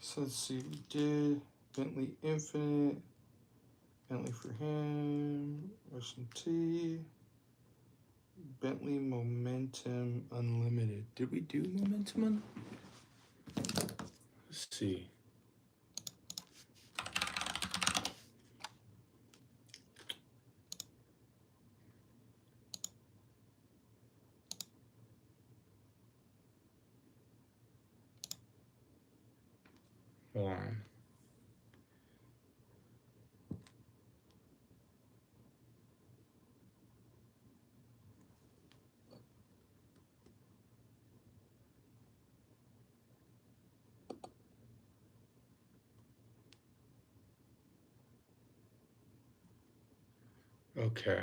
So let's see, we did Bentley Infinite, Bentley for him, S&T, Bentley Momentum Unlimited. Did we do Momentum? Let's see. Hold on. Okay.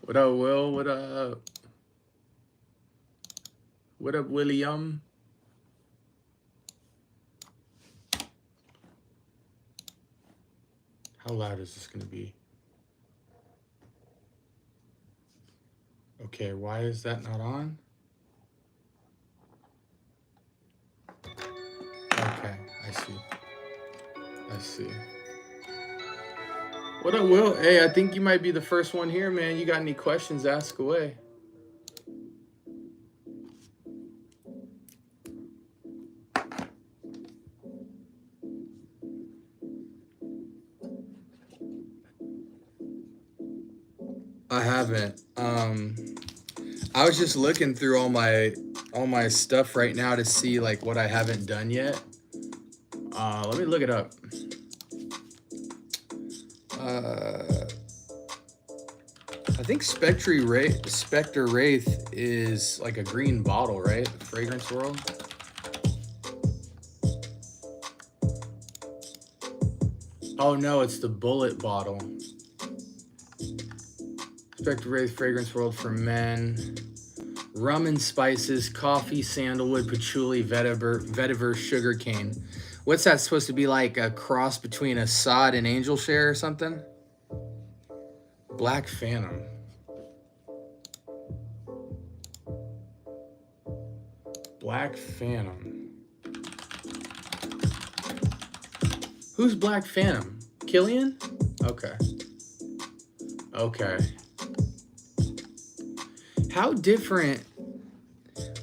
What up, Will? What up? What up, William? How loud is this gonna be? Okay, why is that not on? Okay, I see. I see. What up, Will? Hey, I think you might be the first one here, man. You got any questions, ask away. I haven't. I was just looking through all my stuff right now to see like what I haven't done yet. Let me look it up. I think Spectre Wraith is like a green bottle, right? Fragrance World. Oh no, it's the bullet bottle. Spectre Wraith Fragrance World for men. Rum and spices, coffee, sandalwood, patchouli, vetiver, sugarcane. What's that supposed to be, like a cross between a sod and angel share or something? Black Phantom. Black Phantom. Who's Black Phantom? Killian? Okay. Okay. How different,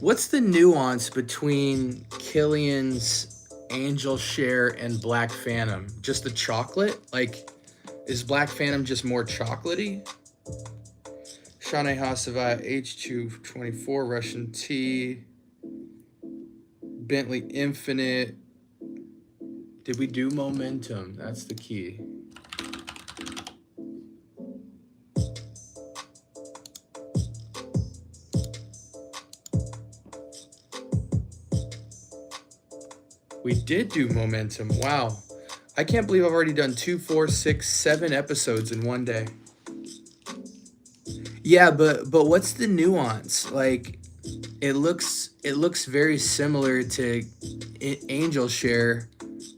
what's the nuance between Killian's Angel Share and Black Phantom? Just the chocolate? Like, is Black Phantom just more chocolatey? Shanae Hasavat, H224, Russian Tea, Bentley Infinite. Did we do Momentum? That's the key. We did do Momentum. Wow. I can't believe I've already done 2, 4, 6, 7 episodes in one day. Yeah, but what's the nuance? Like, it looks very similar to Angel Share,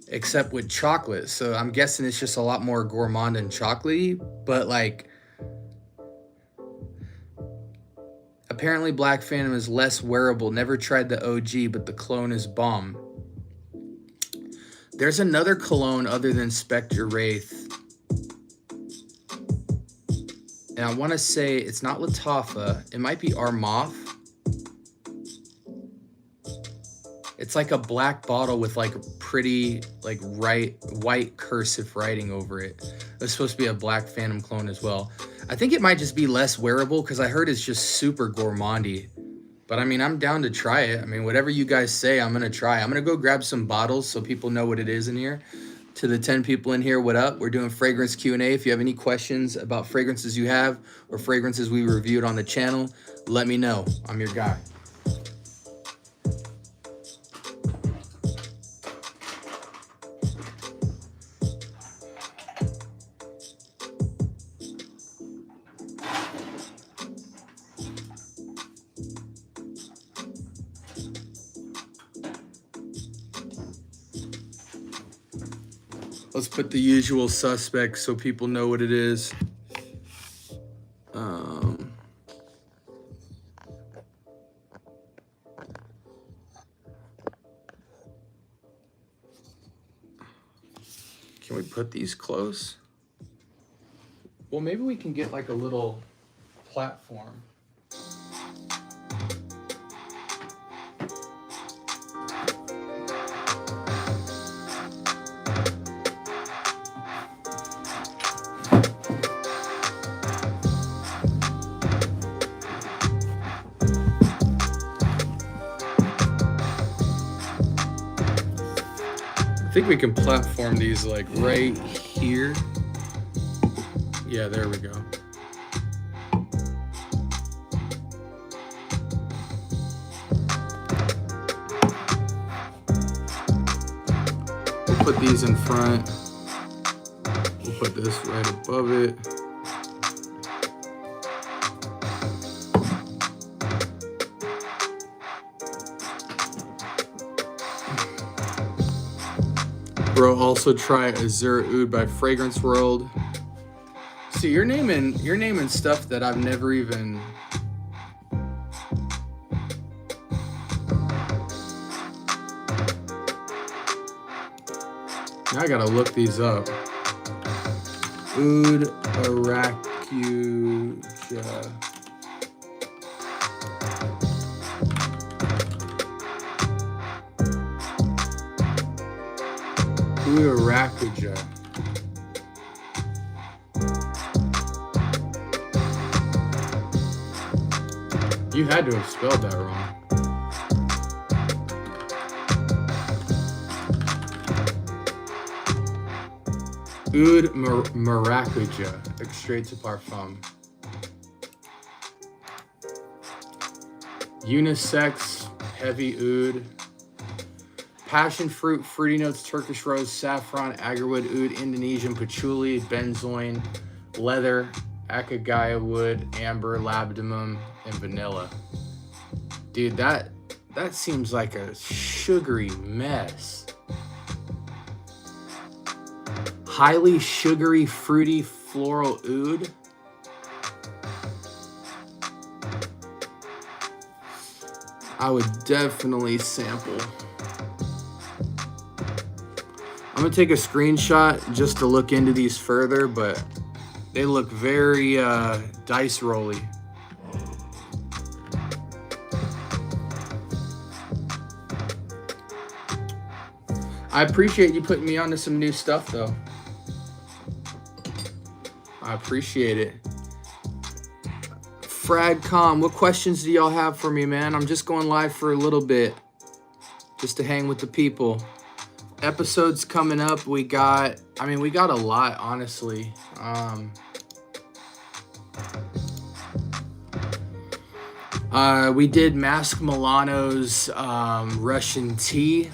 except with chocolate. So I'm guessing it's just a lot more gourmand and chocolatey. But like, apparently Black Phantom is less wearable. Never tried the OG, but the clone is bomb. There's another cologne other than Spectre Wraith. And I want to say it's not Lattafa. It might be Armoth. It's like a black bottle with like pretty like white cursive writing over it. It's supposed to be a Black Phantom clone as well. I think it might just be less wearable because I heard it's just super gourmandy. But I mean, I'm down to try it. I mean, whatever you guys say, I'm going to try. I'm going to go grab some bottles so people know what it is in here. To the 10 people in here, what up? We're doing fragrance Q&A. If you have any questions about fragrances you have or fragrances we reviewed on the channel, let me know. I'm your guy. Let's put the usual suspects so people know what it is. put these close? Well, maybe we can get like a little platform. I think we can platform these like right here. Yeah, there we go. We'll put these in front. We'll put this right above it. Bro, also try Azure Oud by Fragrance World. See, you're naming stuff that I've never even. Now I gotta look these up. Oud Aracuja. Aracuja. You had to have spelled that wrong. Oud Maracuja, extrait de parfum. Unisex, heavy oud. Passion fruit, fruity notes, Turkish rose, saffron, agarwood, oud, Indonesian patchouli, benzoin, leather, akagaya wood, amber, labdanum, and vanilla. Dude, that seems like a sugary mess. Highly sugary, fruity, floral oud. I would definitely sample. I'm gonna take a screenshot just to look into these further, but they look very dice rolly. I appreciate you putting me onto some new stuff though. I appreciate it. FragCom, what questions do y'all have for me, man? I'm just going live for a little bit, just to hang with the people. Episodes coming up, we got a lot, honestly. We did Mask Milano's Russian tea.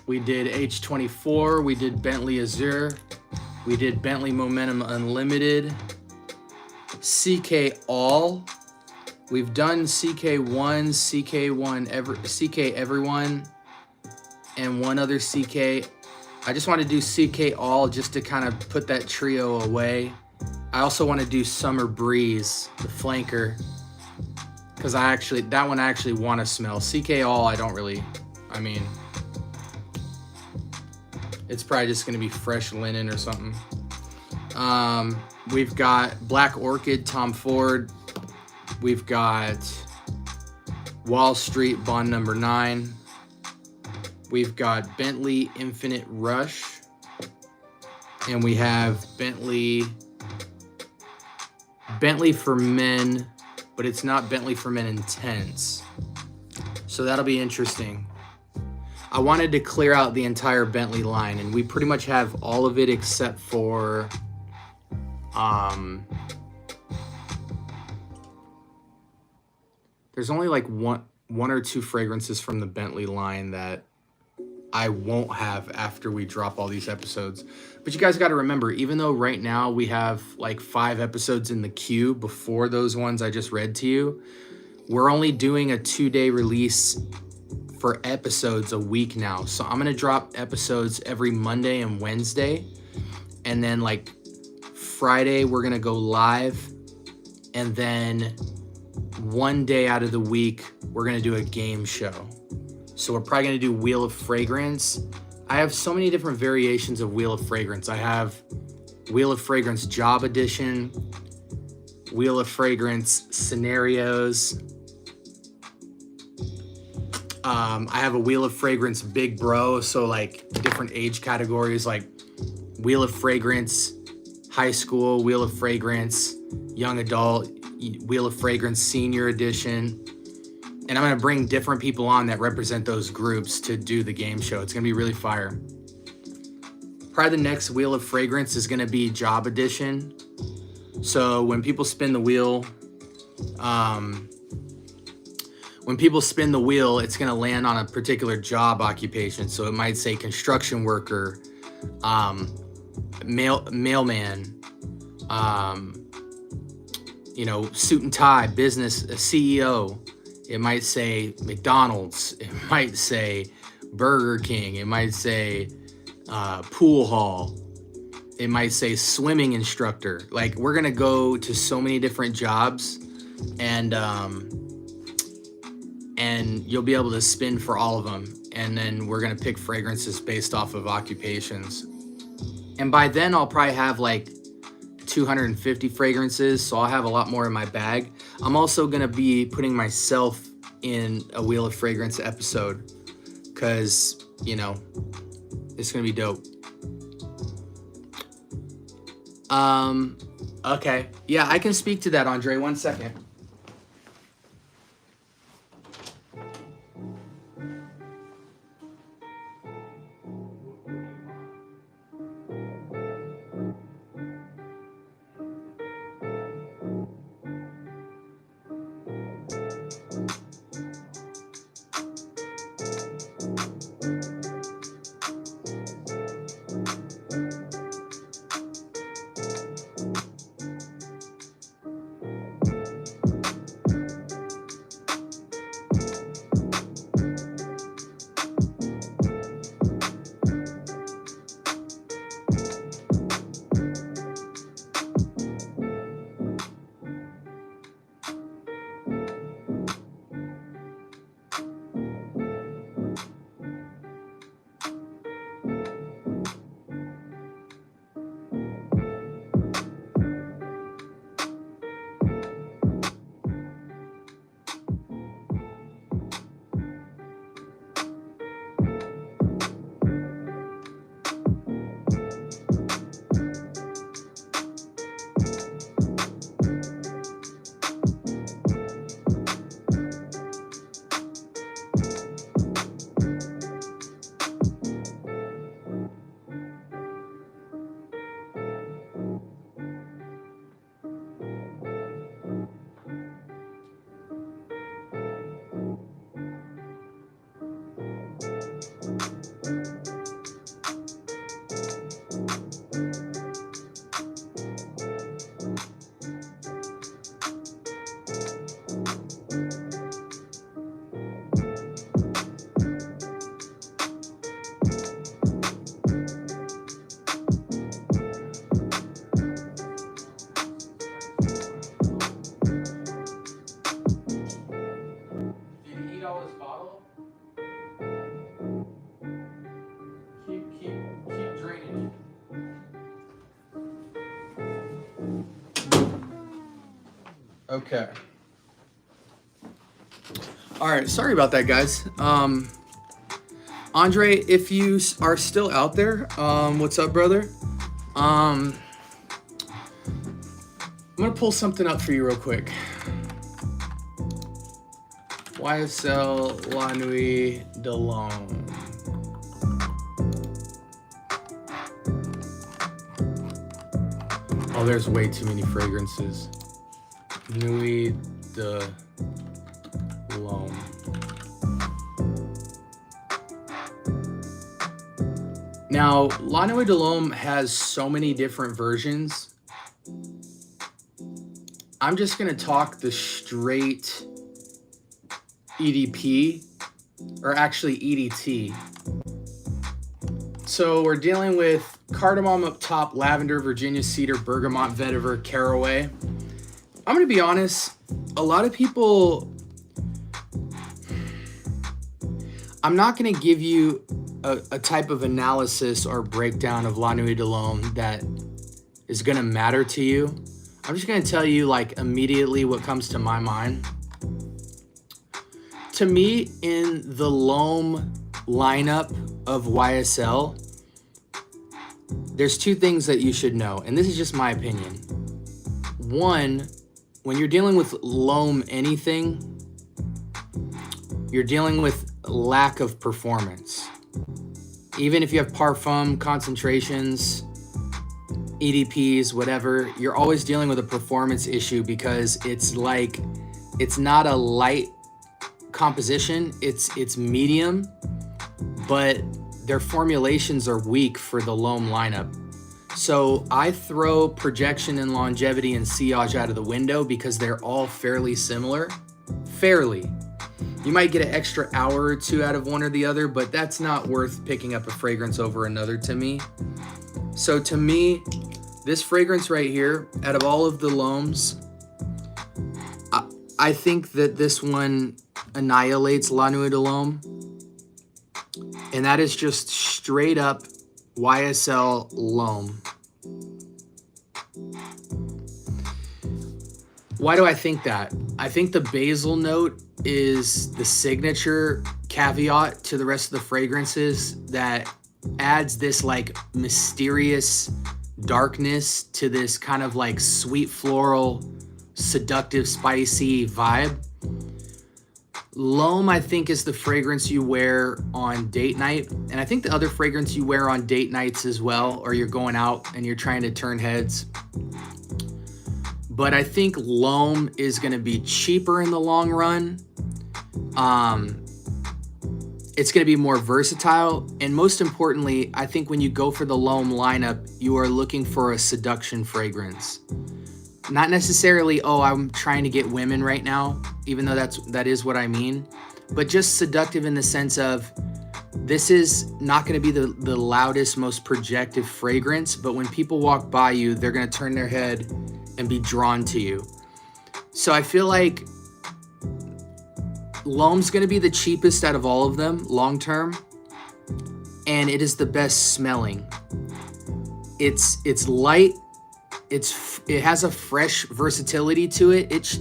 We did H24. We did Bentley Azure. We did Bentley Momentum Unlimited. CK All. We've done CK1, CK Everyone, and one other CK. I just want to do CK All just to kind of put that trio away. I also want to do Summer Breeze, the flanker, because that one I actually want to smell. CK All, it's probably just going to be fresh linen or something. We've got Black Orchid, Tom Ford. We've got Wall Street, Bond number 9. We've got Bentley Infinite Rush. And we have Bentley for Men, but it's not Bentley for Men Intense. So that'll be interesting. I wanted to clear out the entire Bentley line, and we pretty much have all of it except for there's only like one or two fragrances from the Bentley line that I won't have after we drop all these episodes. But you guys got to remember, even though right now we have like 5 episodes in the queue before those ones I just read to you, we're only doing a 2-day release for episodes a week now. So I'm gonna drop episodes every Monday and Wednesday, and then like Friday we're gonna go live, and then one day out of the week we're gonna do a game show. So we're probably gonna do Wheel of Fragrance. I have so many different variations of Wheel of Fragrance. I have Wheel of Fragrance Job Edition, Wheel of Fragrance Scenarios. I have a Wheel of Fragrance Big Bro, so like different age categories, like Wheel of Fragrance High School, Wheel of Fragrance Young Adult, Wheel of Fragrance Senior Edition. And I'm going to bring different people on that represent those groups to do the game show. It's going to be really fire. Probably the next Wheel of Fragrance is going to be Job Edition. So when people spin the wheel, it's going to land on a particular job occupation. So it might say construction worker, mailman, suit and tie, business, CEO. It might say McDonald's. It might say Burger King. It might say pool hall. It might say swimming instructor. Like, we're going to go to so many different jobs, and you'll be able to spin for all of them. And then we're going to pick fragrances based off of occupations. And by then I'll probably have like 250 fragrances, so I'll have a lot more in my bag. I'm also going to be putting myself in a Wheel of Fragrance episode because, it's going to be dope. Okay. Yeah, I can speak to that, Andre. 1 second. Okay. All right. Sorry about that, guys. Andre, if you are still out there, what's up, brother? I'm gonna pull something up for you real quick. YSL La Nuit de L'Homme. Oh, there's way too many fragrances. Nuit de L'Homme. Now, La Nuit de L'Homme has so many different versions. I'm just going to talk the straight EDP, or actually EDT. So we're dealing with cardamom up top, lavender, Virginia cedar, bergamot, vetiver, caraway. I'm going to be honest, a lot of people, I'm not going to give you a type of analysis or breakdown of La Nuit de l'Homme that is going to matter to you, I'm just going to tell you like immediately what comes to my mind. To me, in the L'Homme lineup of YSL, there's two things that you should know, and this is just my opinion. One, when you're dealing with L'Homme anything, you're dealing with lack of performance. Even if you have parfum, concentrations, EDPs, whatever, you're always dealing with a performance issue because it's like, it's not a light composition, it's medium, but their formulations are weak for the L'Homme lineup. So I throw projection and longevity and sillage out of the window because they're all fairly similar. Fairly. You might get an extra hour or two out of one or the other, but that's not worth picking up a fragrance over another to me. So to me, this fragrance right here, out of all of the L'Hommes, I think that this one annihilates La Nuit de l'Homme. And that is just straight up YSL L'Homme. Why do I think that? I think the basil note is the signature caveat to the rest of the fragrances that adds this like mysterious darkness to this kind of like sweet floral, seductive, spicy vibe. L'Homme, I think, is the fragrance you wear on date night. And I think the other fragrance you wear on date nights as well, or you're going out and you're trying to turn heads. But I think L'Homme is going to be cheaper in the long run. It's going to be more versatile. And most importantly, I think when you go for the L'Homme lineup, you are looking for a seduction fragrance. Not necessarily, oh, I'm trying to get women right now, even though that is what I mean. But just seductive in the sense of, this is not going to be the loudest, most projective fragrance, but when people walk by you, they're going to turn their head and be drawn to you. So I feel like L'Homme's going to be the cheapest out of all of them long term, and it is the best smelling. It's light. It has a fresh versatility to it.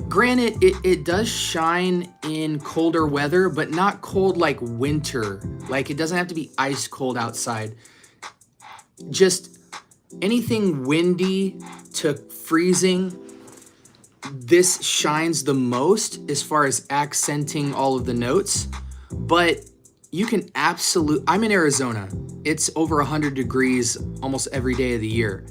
Granted, it does shine in colder weather, but not cold like winter. Like, it doesn't have to be ice cold outside. Just anything windy to freezing, this shines the most as far as accenting all of the notes. But you can I'm in Arizona. It's over 100 degrees almost every day of the year.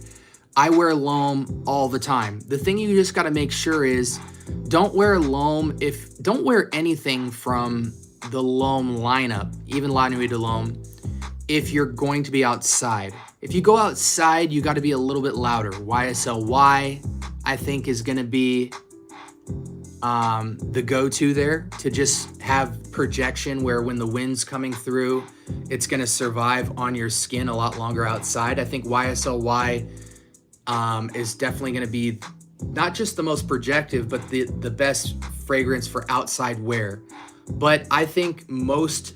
I wear L'Homme all the time. The thing you just got to make sure is, don't wear L'Homme don't wear anything from the L'Homme lineup, even La Nuit de l'Homme, if you're going to be outside. If you go outside, you got to be a little bit louder. YSL, I think, is going to be the go-to there, to just have projection where when the wind's coming through, it's going to survive on your skin a lot longer outside. I think YSL is definitely going to be not just the most projective, but the best fragrance for outside wear. But I think most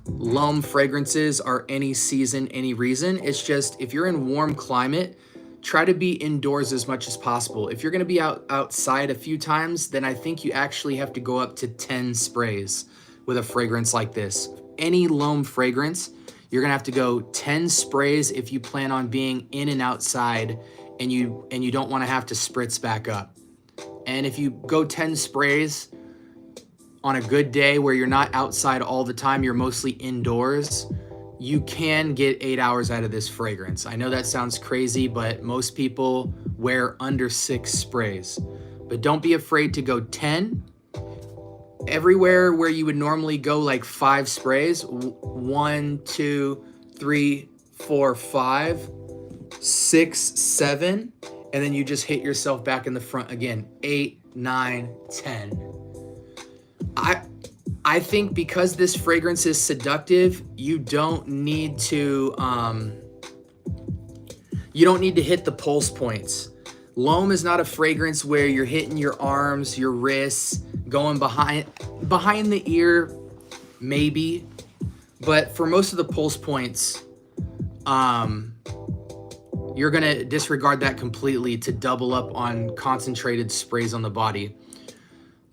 L'Homme fragrances are any season, any reason. It's just, if you're in warm climate, try to be indoors as much as possible. If you're going to be outside a few times, then I think you actually have to go up to 10 sprays with a fragrance like this. Any L'Homme fragrance, you're going to have to go 10 sprays if you plan on being in and outside, and you don't want to have to spritz back up. And if you go 10 sprays on a good day where you're not outside all the time, you're mostly indoors, you can get 8 hours out of this fragrance. I know that sounds crazy, but most people wear under 6 sprays. But don't be afraid to go 10. Everywhere where you would normally go like 5 sprays, 1, 2, 3, 4, 5, 6, 7, and then you just hit yourself back in the front again. 8, 9, 10. I think because this fragrance is seductive, you don't need to hit the pulse points. L'Homme is not a fragrance where you're hitting your arms, your wrists, going behind the ear, maybe. But for most of the pulse points, you're going to disregard that completely to double up on concentrated sprays on the body.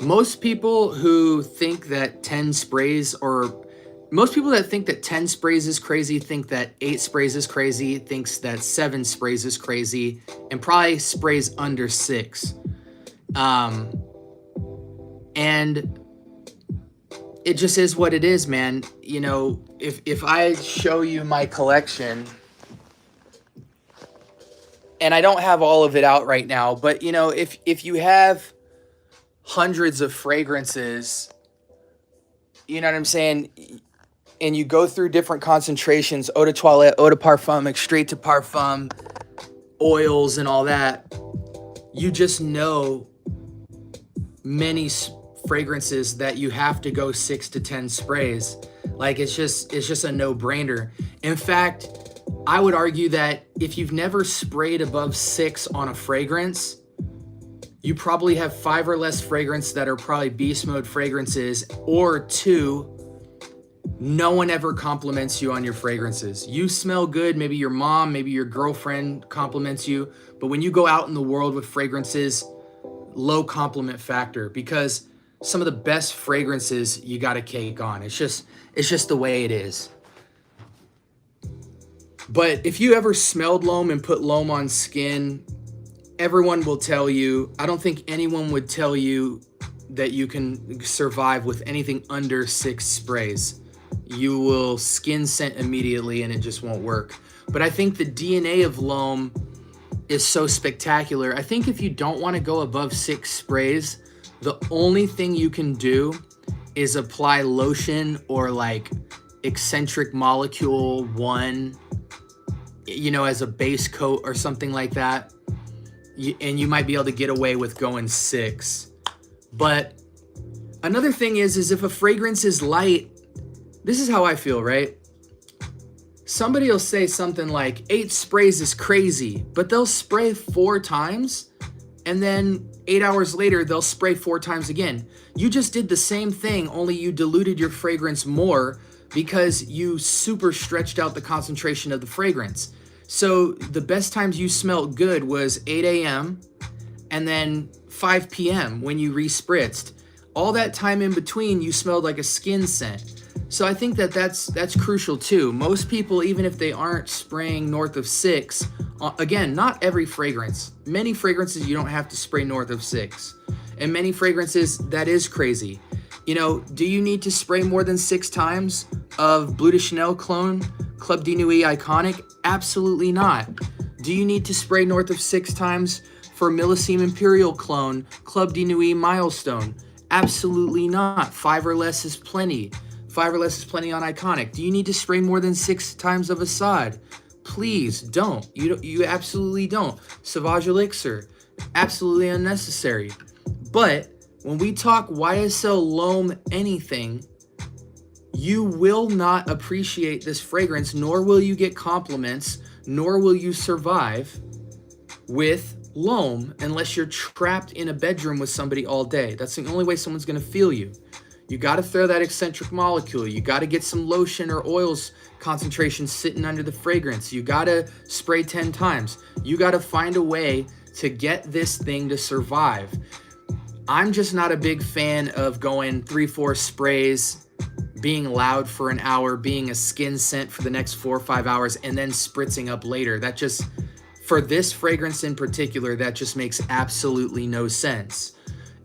Most people who think that 10 sprays or most people that think that 10 sprays is crazy think that 8 sprays is crazy, thinks that 7 sprays is crazy, and probably sprays under 6. And it just is what it is, man. You know, if I show you my collection, and I don't have all of it out right now, but you know, if you have hundreds of fragrances, you know what I'm saying, and you go through different concentrations, eau de toilette, eau de parfum, extrait de parfum, oils and all that, you just know many fragrances that you have to go 6 to 10 sprays. Like it's just a no-brainer. In fact, I would argue that if you've never sprayed above 6 on a fragrance, you probably have 5 or less fragrances that are probably beast mode fragrances, or 2, no one ever compliments you on your fragrances. You smell good, maybe your mom, maybe your girlfriend compliments you, but when you go out in the world with fragrances, low compliment factor, because some of the best fragrances you got to cake on. It's just the way it is. But if you ever smelled loam and put loam on skin, everyone will tell you, I don't think anyone would tell you that you can survive with anything under 6 sprays. You will skin scent immediately and it just won't work. But I think the DNA of loam is so spectacular. I think if you don't want to go above 6 sprays, the only thing you can do is apply lotion or like eccentric molecule 1, you know, as a base coat or something like that. And you might be able to get away with going 6. But another thing is if a fragrance is light, this is how I feel, right? Somebody will say something like 8 sprays is crazy, but they'll spray 4 times and then 8 hours later, they'll spray 4 times again. You just did the same thing, only you diluted your fragrance more because you super stretched out the concentration of the fragrance. So the best times you smelled good was 8 a.m. and then 5 p.m. when you respritzed. All that time in between, you smelled like a skin scent. So I think that's crucial too. Most people, even if they aren't spraying north of 6, again, not every fragrance. Many fragrances you don't have to spray north of 6. And many fragrances, that is crazy. You know, do you need to spray more than 6 times of Bleu de Chanel clone, Club de Nuit Iconic? Absolutely not. Do you need to spray north of 6 times for Millesime Imperial clone, Club de Nuit Milestone? Absolutely not. 5 or less is plenty. 5 or less is plenty on Iconic. Do you need to spray more than 6 times of Assad? Please don't. You absolutely don't. Sauvage Elixir, absolutely unnecessary. But when we talk YSL Loam anything, you will not appreciate this fragrance, nor will you get compliments, nor will you survive with loam unless you're trapped in a bedroom with somebody all day. That's the only way someone's going to feel you. You got to throw that eccentric molecule. You got to get some lotion or oils concentration sitting under the fragrance. You got to spray 10 times. You got to find a way to get this thing to survive. I'm just not a big fan of going 3-4 sprays, being loud for an hour, being a skin scent for the next 4 or 5 hours, and then spritzing up later. That just, for this fragrance in particular, that just makes absolutely no sense.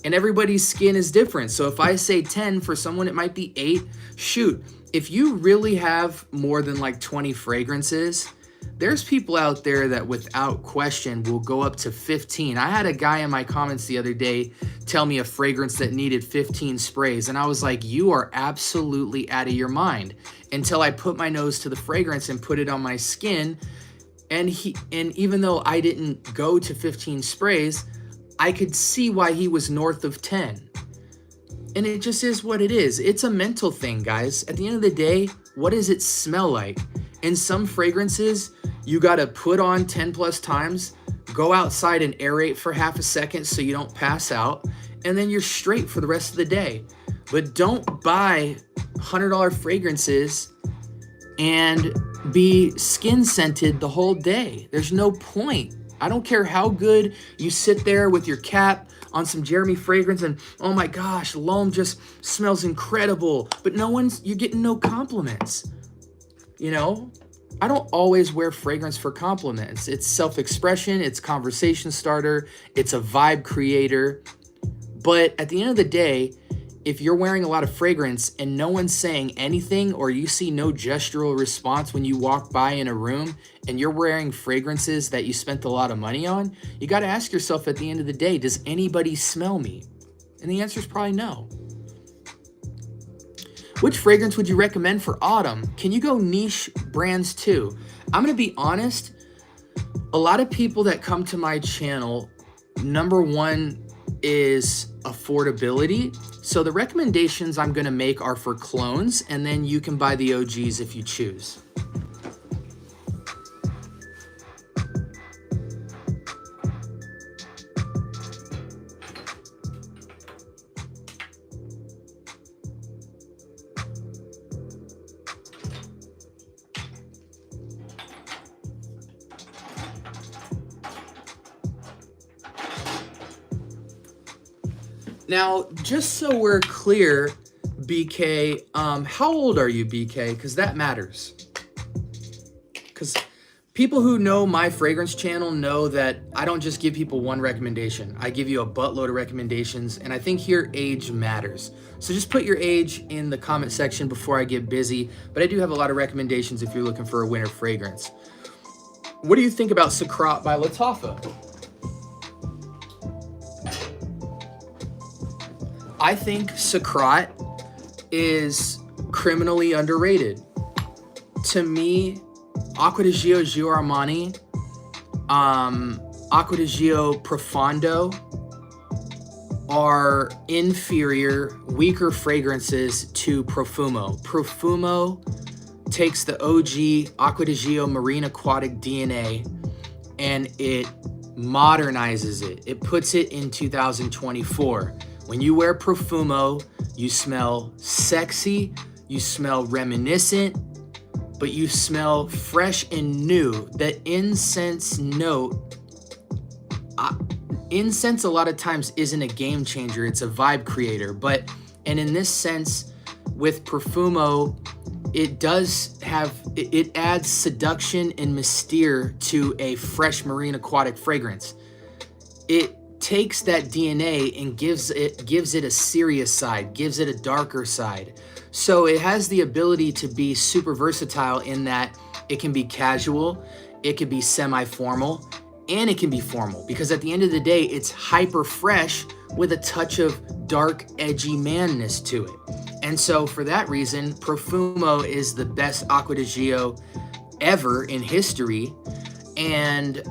And everybody's skin is different. So if I say 10, for someone it might be 8. Shoot, if you really have more than like 20 fragrances, there's people out there that without question will go up to 15. I had a guy in my comments the other day tell me a fragrance that needed 15 sprays, and I was like, you are absolutely out of your mind, until I put my nose to the fragrance and put it on my skin. And even though I didn't go to 15 sprays, I could see why he was north of 10. And it just is what it is. It's a mental thing, guys. At the end of the day, what does it smell like? In some fragrances, you gotta put on 10 plus times, go outside and aerate for half a second so you don't pass out, and then you're straight for the rest of the day. But don't buy $100 fragrances and be skin scented the whole day. There's no point. I don't care how good you sit there with your cap on some Jeremy fragrance and, oh my gosh, L'Homme just smells incredible, but you're getting no compliments. You know, I don't always wear fragrance for compliments. It's self-expression, it's conversation starter, it's a vibe creator. But at the end of the day, if you're wearing a lot of fragrance and no one's saying anything, or you see no gestural response when you walk by in a room and you're wearing fragrances that you spent a lot of money on, you got to ask yourself at the end of the day, does anybody smell me? And the answer is probably no. Which fragrance would you recommend for autumn? Can you go niche brands too? I'm going to be honest. A lot of people that come to my channel, number one is affordability. So the recommendations I'm going to make are for clones, and then you can buy the OGs if you choose. Now, just so we're clear, BK, how old are you, BK? Because that matters. Because people who know my fragrance channel know that I don't just give people one recommendation. I give you a buttload of recommendations, and I think here age matters. So just put your age in the comment section before I get busy, but I do have a lot of recommendations if you're looking for a winter fragrance. What do you think about Sacrat by Lattafa? I think Sacrat is criminally underrated. To me, Acqua di Gio Armani, Acqua di Gio Profondo are inferior, weaker fragrances to Profumo. Profumo takes the OG Acqua di Gio Marine Aquatic DNA and it modernizes it. It puts it in 2024. When you wear Profumo, you smell sexy, you smell reminiscent, but you smell fresh and new. That incense note, incense a lot of times isn't a game changer, it's a vibe creator. And in this sense, with Profumo, it does have, it adds seduction and mystere to a fresh marine aquatic fragrance. It takes that DNA and gives it a serious side, gives it a darker side. So it has the ability to be super versatile in that it can be casual, it can be semi-formal, and it can be formal, because at the end of the day, it's hyper fresh with a touch of dark, edgy manness to it. And so for that reason, Profumo is the best Acqua di Gio ever in history. And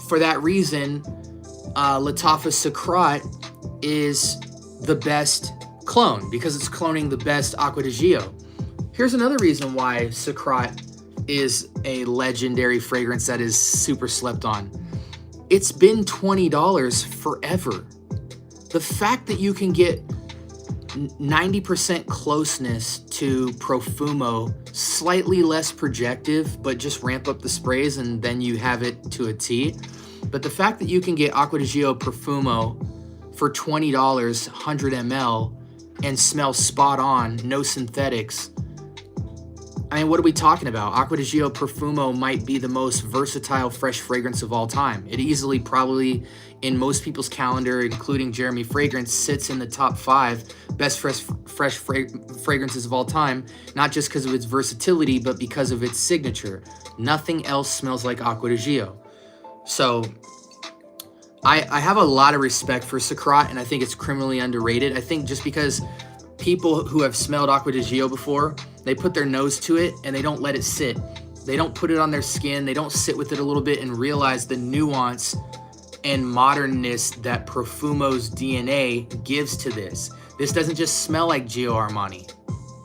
for that reason, Lattafa Sacrat is the best clone, because it's cloning the best Acqua di Gio. Here's another reason why Sacrat is a legendary fragrance that is super slept on. It's been $20 forever. The fact that you can get 90% closeness to Profumo, slightly less projective, but just ramp up the sprays and then you have it to a T. But the fact that you can get Acqua di Gio Profumo for $20, 100 ml, and smell spot on, no synthetics. I mean, what are we talking about? Acqua di Gio Profumo might be the most versatile fresh fragrance of all time. It easily, probably in most people's calendar, including Jeremy Fragrance, sits in the top 5 best fresh fragrances of all time, not just because of its versatility, but because of its signature. Nothing else smells like Acqua di Gio. So I have a lot of respect for Sacrat, and I think it's criminally underrated. I think just because people who have smelled Acqua di Gio before, they put their nose to it and they don't let it sit. They don't put it on their skin. They don't sit with it a little bit and realize the nuance and modernness that Profumo's DNA gives to this. This doesn't just smell like Gio Armani,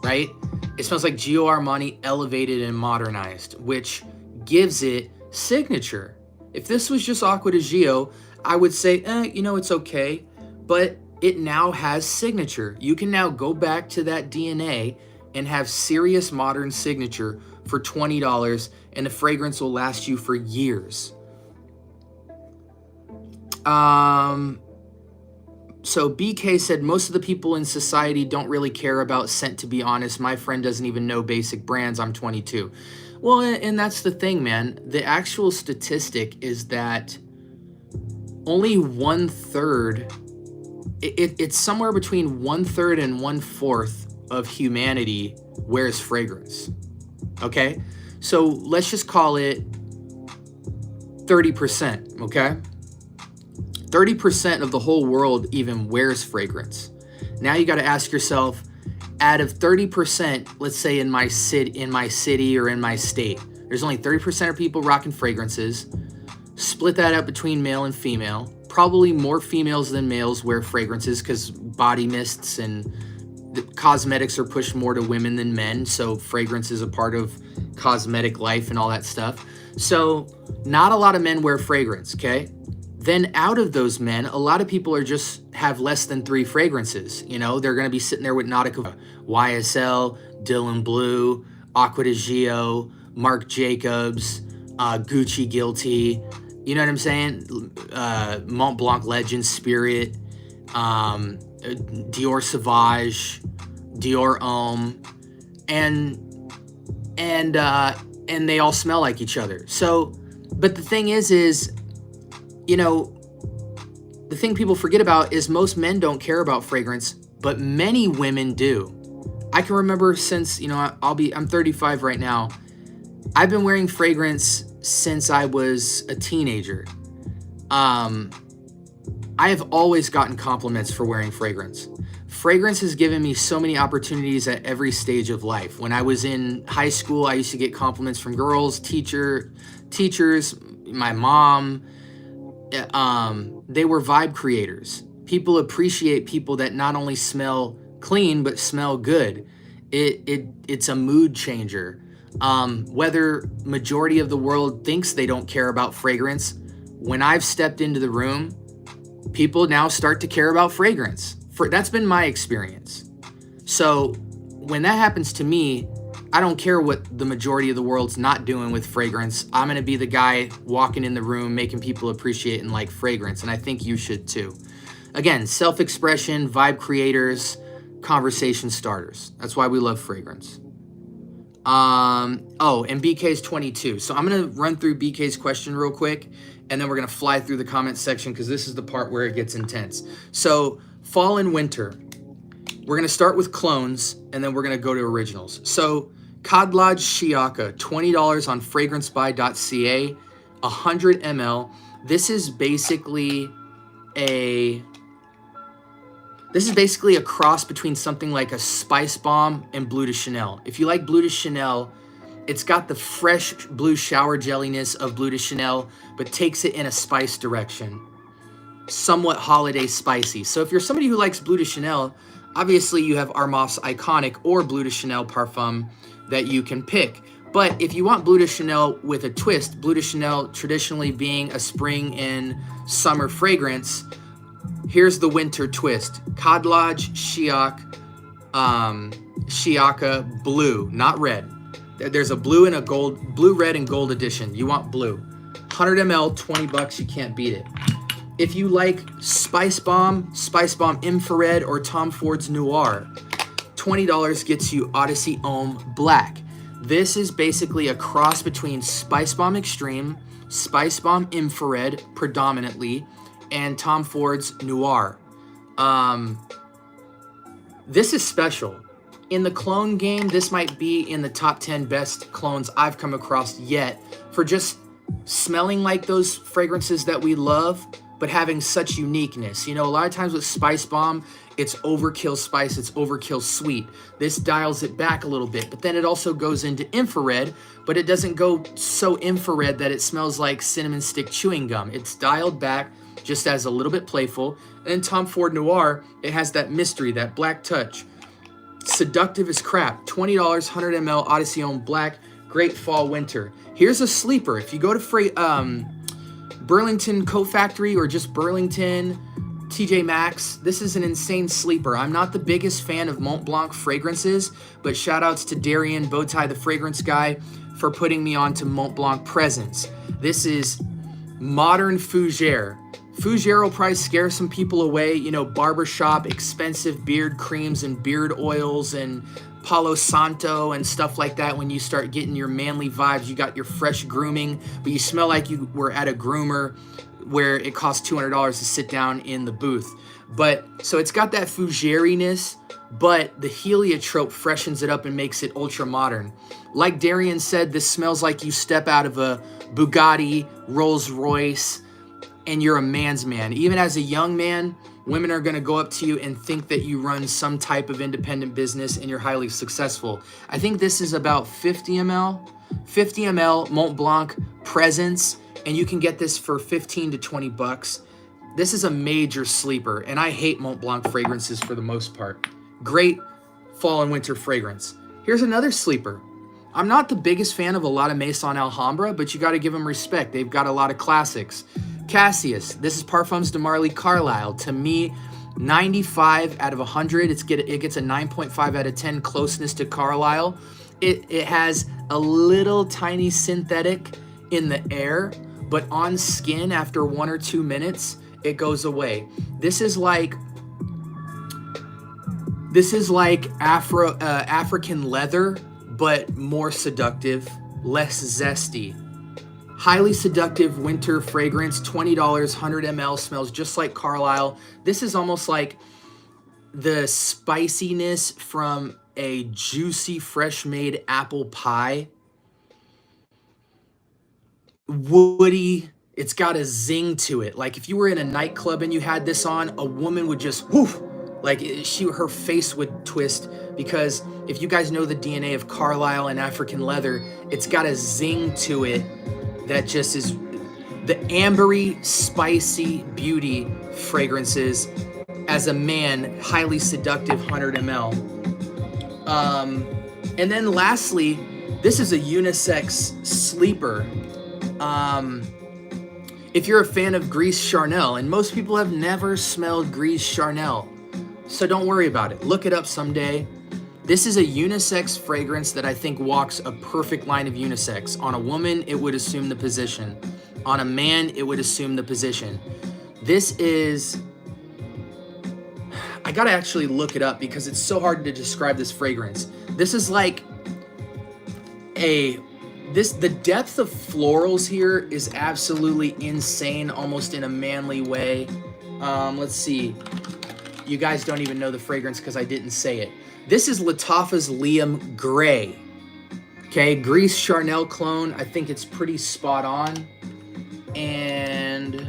right? It smells like Gio Armani elevated and modernized, which gives it signature. If this was just Acqua di Gio, I would say, it's okay, but it now has signature. You can now go back to that DNA and have serious modern signature for $20, and the fragrance will last you for years. So BK said, most of the people in society don't really care about scent, to be honest. My friend doesn't even know basic brands. I'm 22. Well, and that's the thing, man. The actual statistic is that only 1/3, it's somewhere between 1/3 and 1/4 of humanity wears fragrance. Okay? So let's just call it 30%, okay? 30% of the whole world even wears fragrance. Now you got to ask yourself, out of 30%, let's say in my city or in my state, there's only 30% of people rocking fragrances. Split that up between male and female. Probably more females than males wear fragrances because body mists and the cosmetics are pushed more to women than men. So fragrance is a part of cosmetic life and all that stuff. So not a lot of men wear fragrance, okay? Then out of those men, a lot of people are just have less than 3 fragrances. You know, they're going to be sitting there with Nautica, YSL, Dylan Blue, Acqua di Gio, Marc Jacobs, Gucci Guilty. You know what I'm saying? Mont Blanc Legend, Spirit, Dior Sauvage, Dior Homme, and they all smell like each other. So, but the thing is, you know, the thing people forget about is most men don't care about fragrance, but many women do. I can remember since, you know, I'm 35 right now. I've been wearing fragrance since I was a teenager. I have always gotten compliments for wearing fragrance. Fragrance has given me so many opportunities at every stage of life. When I was in high school, I used to get compliments from girls, teachers, my mom. They were vibe creators. People appreciate people that not only smell clean, but smell good. It's a mood changer. Whether majority of the world thinks they don't care about fragrance, when I've stepped into the room, people now start to care about fragrance. That's been my experience. So when that happens to me, I don't care what the majority of the world's not doing with fragrance. I'm going to be the guy walking in the room, making people appreciate and like fragrance. And I think you should too. Again, self-expression, vibe creators, conversation starters. That's why we love fragrance. Oh, and BK's 22. So I'm going to run through BK's question real quick, and then we're going to fly through the comment section because this is the part where it gets intense. So fall and winter, we're going to start with clones, and then we're going to go to originals. So Cod Lodge Shiaka, $20 on fragrancebuy.ca, 100 ml. This is basically a cross between something like a Spice Bomb and Bleu de Chanel. If you like Bleu de Chanel, it's got the fresh blue shower jelliness of Bleu de Chanel, but takes it in a spice direction. Somewhat holiday spicy. So if you're somebody who likes Bleu de Chanel, obviously you have Armaf's Iconic or Bleu de Chanel Parfum that you can pick. But if you want Bleu de Chanel with a twist, Bleu de Chanel traditionally being a spring and summer fragrance, here's the winter twist. Cod Lodge Shiaka blue, not red. There's a blue and a gold, blue, red, and gold edition. You want blue. 100 ml, $20, you can't beat it. If you like Spice Bomb Infrared, or Tom Ford's Noir, $20 gets you Odyssey Homme Black. This is basically a cross between Spice Bomb Extreme, Spice Bomb Infrared predominantly, and Tom Ford's Noir. This is special. In the clone game, this might be in the top 10 best clones I've come across yet for just smelling like those fragrances that we love, but having such uniqueness. You know, a lot of times with Spice Bomb, it's overkill spice, it's overkill sweet. This dials it back a little bit, but then it also goes into infrared, but it doesn't go so infrared that it smells like cinnamon stick chewing gum. It's dialed back just as a little bit playful. And then Tom Ford Noir, it has that mystery, that black touch. Seductive as crap. $20, 100 ml Odyssey Homme Black. Great fall, winter. Here's a sleeper. If you go to Burlington Coat Factory or just Burlington, TJ Maxx, this is an insane sleeper. I'm not the biggest fan of Mont Blanc fragrances, but shout outs to Darian Bowtie, the fragrance guy, for putting me on to Mont Blanc Presence. This is Modern Fougere. Fougere will probably scare some people away, you know, barbershop, expensive beard creams and beard oils and Palo Santo and stuff like that. When you start getting your manly vibes, you got your fresh grooming, but you smell like you were at a groomer where it costs $200 to sit down in the booth. But so it's got that Fougere-ness, but the heliotrope freshens it up and makes it ultra modern. Like Darian said, this smells like you step out of a Bugatti, Rolls Royce, and you're a man's man. Even as a young man, women are gonna go up to you and think that you run some type of independent business and you're highly successful. I think this is about 50 ml Mont Blanc Presence, and you can get this for 15 to 20 bucks. This is a major sleeper, and I hate Mont Blanc fragrances for the most part. Great fall and winter fragrance. Here's another sleeper. I'm not the biggest fan of a lot of Maison Alhambra, but you gotta give them respect. They've got a lot of classics. Cassius, this is Parfums de Marly Carlisle. To me, 95 out of 100. It gets a 9.5 out of 10 closeness to Carlisle. It has a little tiny synthetic in the air, but on skin after 1 or 2 minutes, it goes away. This is like African leather, but more seductive, less zesty. Highly seductive winter fragrance, $20, 100 ml, smells just like Carlisle. This is almost like the spiciness from a juicy, fresh-made apple pie. Woody, it's got a zing to it. Like if you were in a nightclub and you had this on, a woman would just woof, like her face would twist, because if you guys know the DNA of Carlisle and African leather, it's got a zing to it that just is the ambery, spicy beauty fragrances. As a man, highly seductive, 100 ml. And then lastly, this is a unisex sleeper. If you're a fan of Gris Charnel, and most people have never smelled Gris Charnel, so don't worry about it. Look it up someday. This is a unisex fragrance that I think walks a perfect line of unisex. On a woman, it would assume the position. On a man, it would assume the position. This is... I gotta actually look it up because it's so hard to describe this fragrance. This is like the depth of florals here is absolutely insane, almost in a manly way. Let's see. You guys don't even know the fragrance because I didn't say it. This is Lattafa's Liam Gray. Okay, Gris Charnel clone. I think it's pretty spot on. And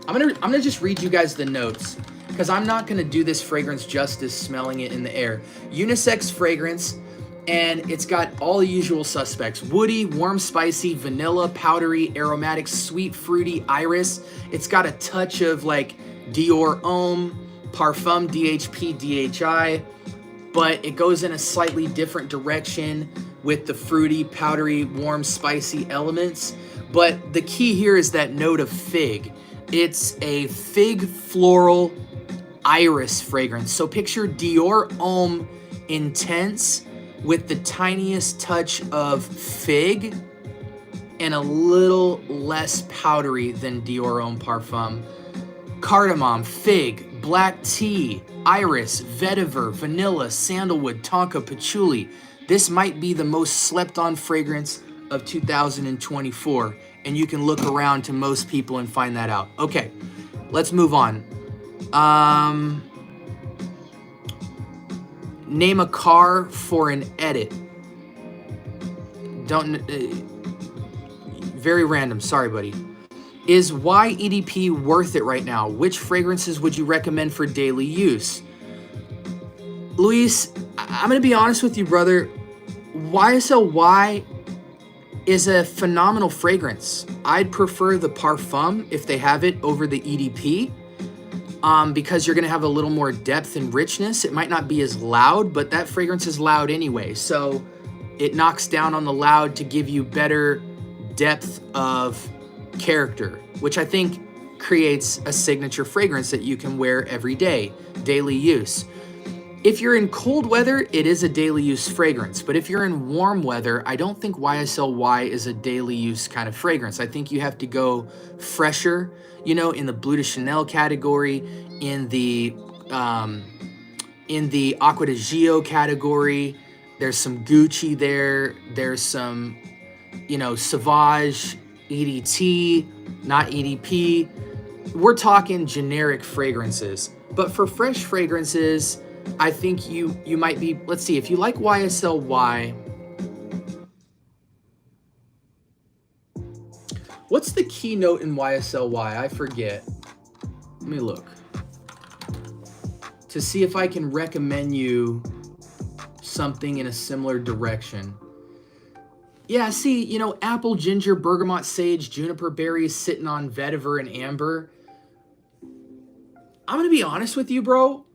I'm gonna just read you guys the notes, because I'm not gonna do this fragrance justice smelling it in the air. Unisex fragrance, and it's got all the usual suspects: woody, warm, spicy, vanilla, powdery, aromatic, sweet, fruity, iris. It's got a touch of like Dior Homme, Parfum, DHP, DHI, but it goes in a slightly different direction with the fruity, powdery, warm, spicy elements. But the key here is that note of fig. It's a fig floral iris fragrance. So picture Dior Homme Intense with the tiniest touch of fig and a little less powdery than Dior Homme Parfum. Cardamom, fig, black tea, iris, vetiver, vanilla, sandalwood, tonka, patchouli. This might be the most slept on fragrance of 2024, and you can look around to most people and find that out. Okay, let's move on. Name a car for an edit. Very random, sorry buddy. Is YEDP worth it right now? Which fragrances would you recommend for daily use? Luis, I'm gonna be honest with you, brother. YSL Y is a phenomenal fragrance. I'd prefer the Parfum, if they have it, over the EDP, because you're gonna have a little more depth and richness. It might not be as loud, but that fragrance is loud anyway. So it knocks down on the loud to give you better depth of character, which I think creates a signature fragrance that you can wear every day, daily use. If you're in cold weather, it is a daily use fragrance. But if you're in warm weather, I don't think YSL-Y is a daily use kind of fragrance. I think you have to go fresher, you know, in the Bleu de Chanel category, in the Acqua di Gio category. There's some Gucci there. There's some, you know, Sauvage, EDT, not EDP. We're talking generic fragrances. But for fresh fragrances, I think you might be, let's see, if you like YSL-Y, what's the keynote in YSL-Y? I forget. Let me look to see if I can recommend you something in a similar direction. Yeah, see, you know, apple, ginger, bergamot, sage, juniper berries sitting on vetiver and amber. I'm gonna be honest with you, bro.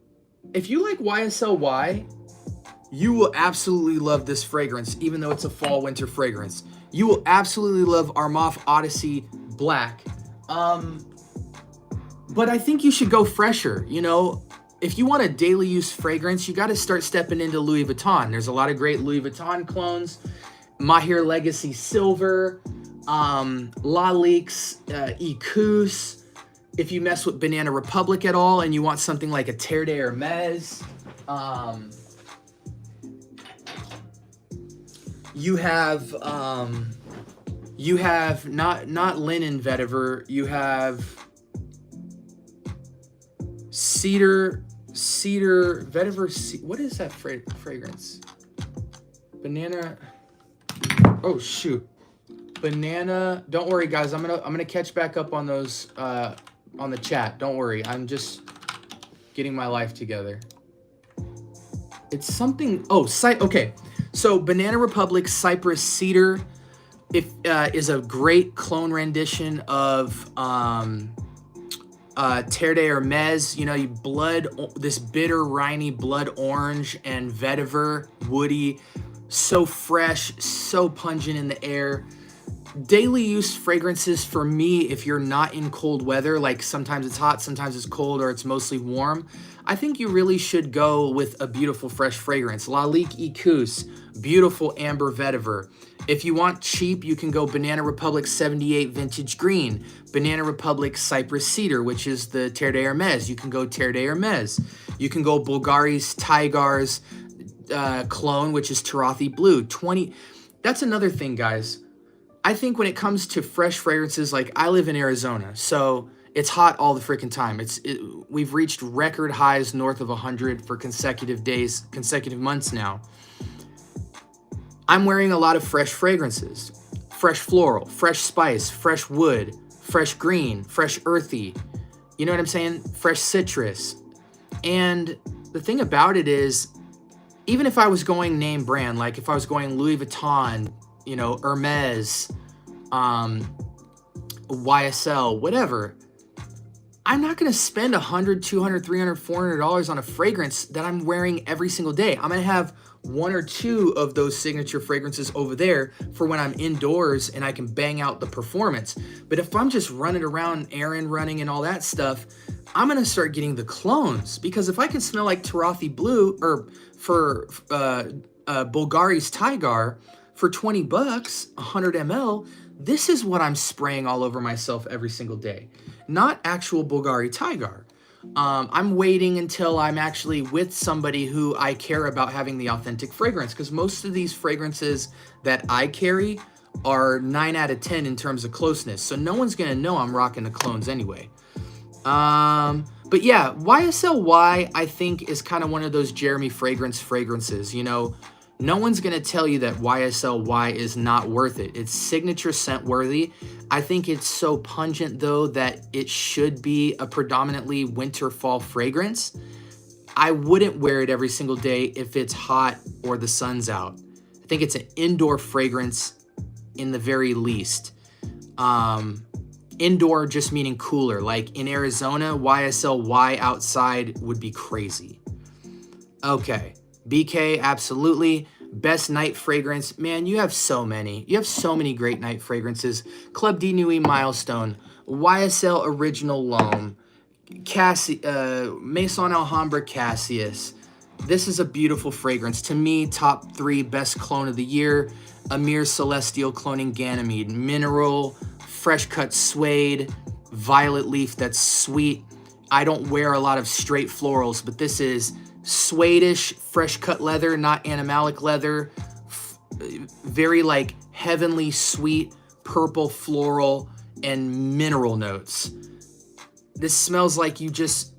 If you like YSL-Y, you will absolutely love this fragrance, even though it's a fall winter fragrance. You will absolutely love Armaf Odyssey Black. But I think you should go fresher, you know. If you want a daily use fragrance, you got to start stepping into Louis Vuitton. There's a lot of great Louis Vuitton clones. Mahir Legacy Silver, Lalique's Ecus. If you mess with Banana Republic at all and you want something like a Terre de Hermes, you have not linen vetiver, you have cedar vetiver. What is that fragrance? Banana. Oh shoot, banana. Don't worry, guys. I'm gonna catch back up on those on the chat. Don't worry. I'm just getting my life together. It's something. Oh, okay. So Banana Republic Cypress Cedar is a great clone rendition of Terre de Hermes. You know, this bitter, briny blood orange and vetiver, woody, so fresh, so pungent in the air. Daily use fragrances for me, if you're not in cold weather, like sometimes it's hot, sometimes it's cold, or it's mostly warm, I think you really should go with a beautiful fresh fragrance. Lalique Ecus, beautiful amber vetiver. If you want cheap, you can go Banana Republic 78 Vintage Green, Banana Republic Cypress Cedar, which is the Terre de Hermes. You can go Terre de Hermes. You can go Bulgari's Tigar's clone, which is Tarathi Blue. That's another thing, guys. I think when it comes to fresh fragrances, like I live in Arizona, so it's hot all the freaking time. We've reached record highs north of 100 for consecutive days, consecutive months now. I'm wearing a lot of fresh fragrances. Fresh floral, fresh spice, fresh wood, fresh green, fresh earthy. You know what I'm saying? Fresh citrus. And the thing about it is, even if I was going name brand, like if I was going Louis Vuitton, you know, Hermes, YSL, whatever, I'm not going to spend $100, $200, $300, $400 on a fragrance that I'm wearing every single day. I'm going to have one or two of those signature fragrances over there for when I'm indoors and I can bang out the performance. But if I'm just running around, errand running and all that stuff, I'm going to start getting the clones, because if I can smell like Tarathi Blue or for Bulgari's Tigar for 20 bucks, 100 ml, this is what I'm spraying all over myself every single day. Not actual Bulgari Tigar. I'm waiting until I'm actually with somebody who I care about having the authentic fragrance, because most of these fragrances that I carry are 9 out of 10 in terms of closeness. So no one's going to know I'm rocking the clones anyway. But yeah, YSL-Y, I think, is kind of one of those Jeremy Fragrance fragrances. You know, no one's going to tell you that YSL-Y is not worth it. It's signature scent worthy. I think it's so pungent, though, that it should be a predominantly winter fall fragrance. I wouldn't wear it every single day if it's hot or the sun's out. I think it's an indoor fragrance in the very least. Indoor just meaning cooler. Like in Arizona, YSL-Y outside would be crazy. Okay, BK, absolutely. Best night fragrance. Man, you have so many. You have so many great night fragrances. Club de Nuit Milestone. YSL Original Loam, Maison Alhambra Cassius. This is a beautiful fragrance. To me, top 3 best clone of the year. Amir Celestial Cloning Ganymede. Mineral, fresh cut suede, violet leaf that's sweet. I don't wear a lot of straight florals, but this is suede-ish, fresh cut leather, not animalic leather. Very like heavenly sweet, purple floral, and mineral notes. This smells like you just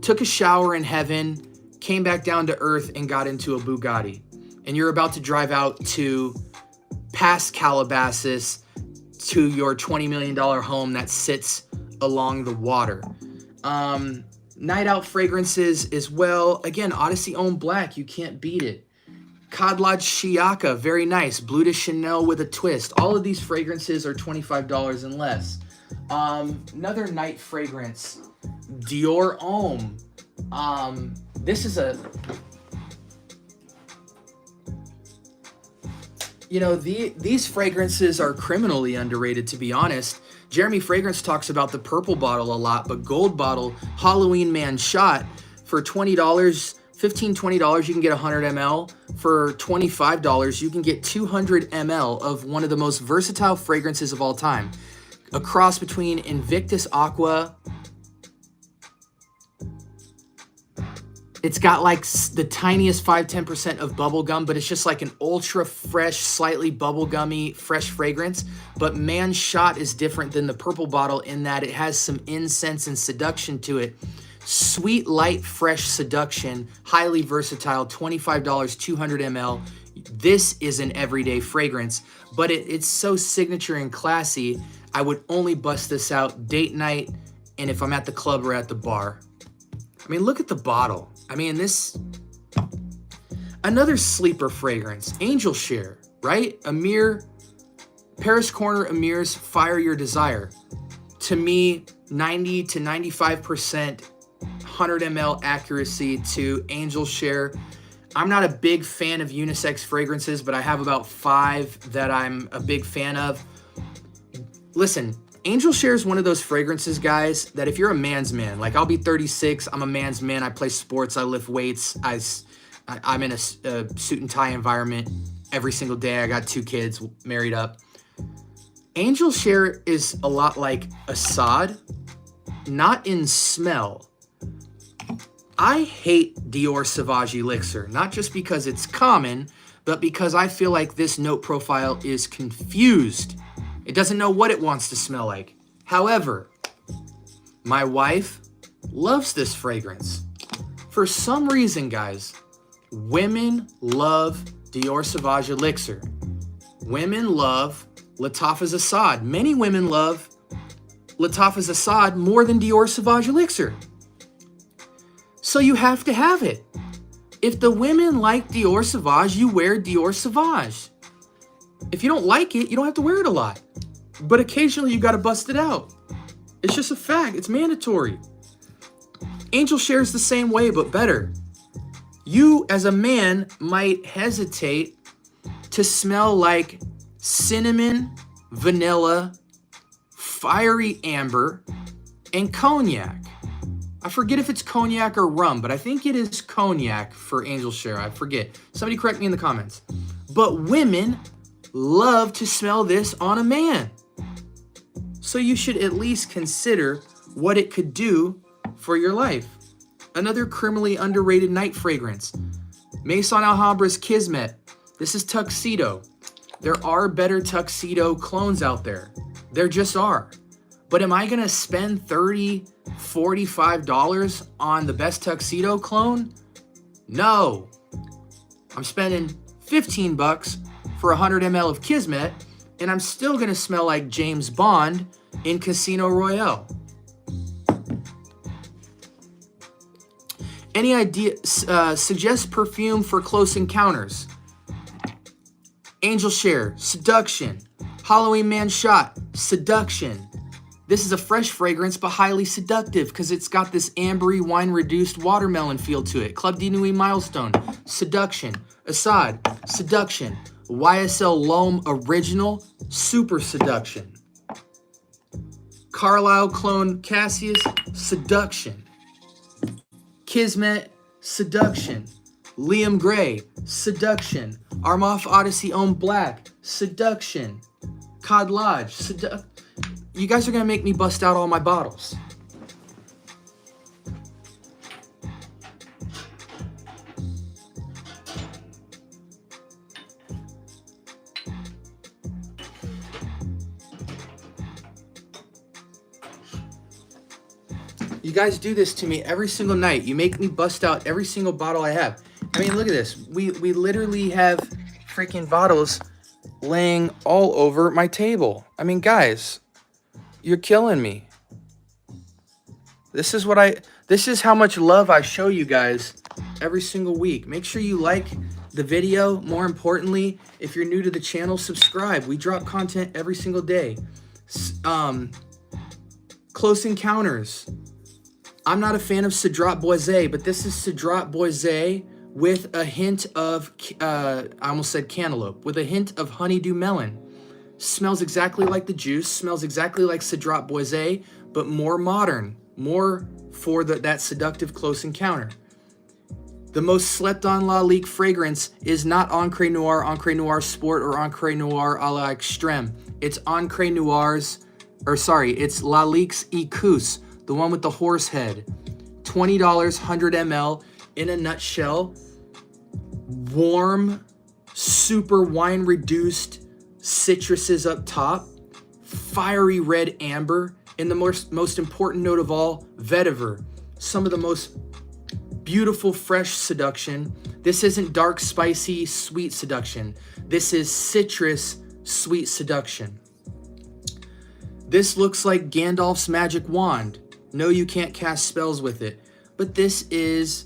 took a shower in heaven, came back down to earth, and got into a Bugatti. And you're about to drive out to past Calabasas to your $20 million home that sits along the water. Night out fragrances as well. Again, Odyssey Homme Black, you can't beat it. Cod Lodge Shiaka, very nice. Bleu de Chanel with a twist. All of these fragrances are $25 and less. Another night fragrance, Dior Homme. This is a, you know, these fragrances are criminally underrated, to be honest. Jeremy Fragrance talks about the purple bottle a lot, but gold bottle, Halloween Man Shot, for $20, $15, $20, you can get 100 ml. For $25, you can get 200 ml of one of the most versatile fragrances of all time. A cross between Invictus Aqua. It's got like the tiniest 5-10% of bubblegum, but it's just like an ultra fresh, slightly bubblegummy, fresh fragrance. But Man Shot is different than the purple bottle in that it has some incense and seduction to it. Sweet, light, fresh seduction, highly versatile, $25, 200 ml. This is an everyday fragrance, but it's so signature and classy. I would only bust this out date night and if I'm at the club or at the bar. I mean, look at the bottle. I mean, this, another sleeper fragrance, Angel Share, right? Amir, Paris Corner Amir's Fire Your Desire. To me, 90 to 95%, 100 ml accuracy to Angel Share. I'm not a big fan of unisex fragrances, but I have about 5 that I'm a big fan of. Listen, Angel Share is one of those fragrances, guys, that if you're a man's man, like I'll be 36, I'm a man's man, I play sports, I lift weights, I'm in a suit and tie environment every single day. I got 2 kids, married up. Angel Share is a lot like Assad, not in smell. I hate Dior Sauvage Elixir, not just because it's common, but because I feel like this note profile is confused. It doesn't know what it wants to smell like. However, my wife loves this fragrance. For some reason, guys, women love Dior Sauvage Elixir. Women love Lattafa's Assad. Many women love Lattafa's Assad more than Dior Sauvage Elixir. So you have to have it. If the women like Dior Sauvage, you wear Dior Sauvage. If you don't like it, you don't have to wear it a lot. But occasionally you got to bust it out. It's just a fact. It's mandatory. Angel Share's the same way, but better. You, as a man, might hesitate to smell like cinnamon, vanilla, fiery amber, and cognac. I forget if it's cognac or rum, but I think it is cognac for Angel Share. I forget. Somebody correct me in the comments. But women love to smell this on a man. So you should at least consider what it could do for your life. Another criminally underrated night fragrance, Maison Alhambra's Kismet. This is Tuxedo. There are better Tuxedo clones out there. There just are. But am I going to spend $30, $45 on the best Tuxedo clone? No. I'm spending 15 bucks for 100 ml of Kismet, and I'm still going to smell like James Bond in Casino Royale. Any idea? Suggest perfume for close encounters. Angel Share, Seduction. Halloween Man Shot, Seduction. This is a fresh fragrance, but highly seductive because it's got this ambery, wine-reduced watermelon feel to it. Club de Nuit Milestone, Seduction. Assad, Seduction. YSL Loam Original, Super Seduction. Carlisle clone Cassius, Seduction. Kismet, Seduction. Liam Gray, Seduction. Armoff Odyssey Ohm Black, Seduction. Cod Lodge, You guys are gonna make me bust out all my bottles. You guys do this to me every single night. You make me bust out every single bottle I have. I mean, look at this. We literally have freaking bottles laying all over my table. I mean, guys, you're killing me. This is how much love I show you guys every single week. Make sure you like the video. More importantly, if you're new to the channel, subscribe. We drop content every single day. Close Encounters. I'm not a fan of Cedrat Boisé, but this is Cedrat Boisé with a hint of, I almost said cantaloupe, with a hint of honeydew melon. Smells exactly like the juice, smells exactly like Cedrat Boisé, but more modern, more for that seductive close encounter. The most slept on La Ligue fragrance is not Encre Noir Sport, or Encre Noir à la Extrême. It's Encre Noir's, it's La Ligue's Ecus, the one with the horse head. $20, 100 ml. In a nutshell, warm, super wine reduced citruses up top, fiery red amber, and the most important note of all, vetiver. Some of the most beautiful fresh seduction. This isn't dark, spicy, sweet seduction. This is citrus, sweet seduction. This looks like Gandalf's magic wand. No, you can't cast spells with it. But this is,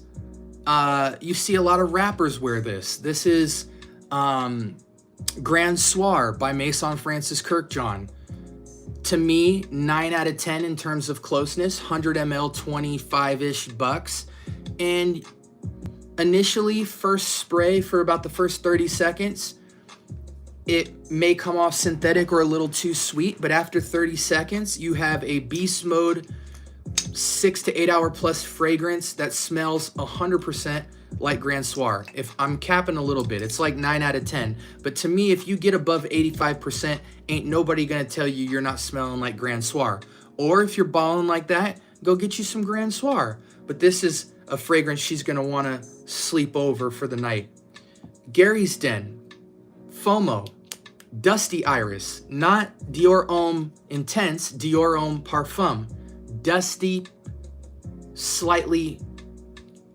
you see a lot of rappers wear this. This is Grand Soir by Maison Francis Kirkjohn. To me, 9 out of 10 in terms of closeness, 100 ml, 25-ish bucks. And initially, first spray for about the first 30 seconds, it may come off synthetic or a little too sweet, but after 30 seconds, you have a beast mode 6 to 8 hour plus fragrance that smells 100% like Grand Soir. If I'm capping a little bit, it's like 9 out of 10. But to me, if you get above 85%, ain't nobody gonna tell you you're not smelling like Grand Soir. Or if you're balling like that, go get you some Grand Soir. But this is a fragrance she's gonna wanna sleep over for the night. Gary's Den, FOMO, Dusty Iris, not Dior Homme Intense, Dior Homme Parfum. Dusty, slightly,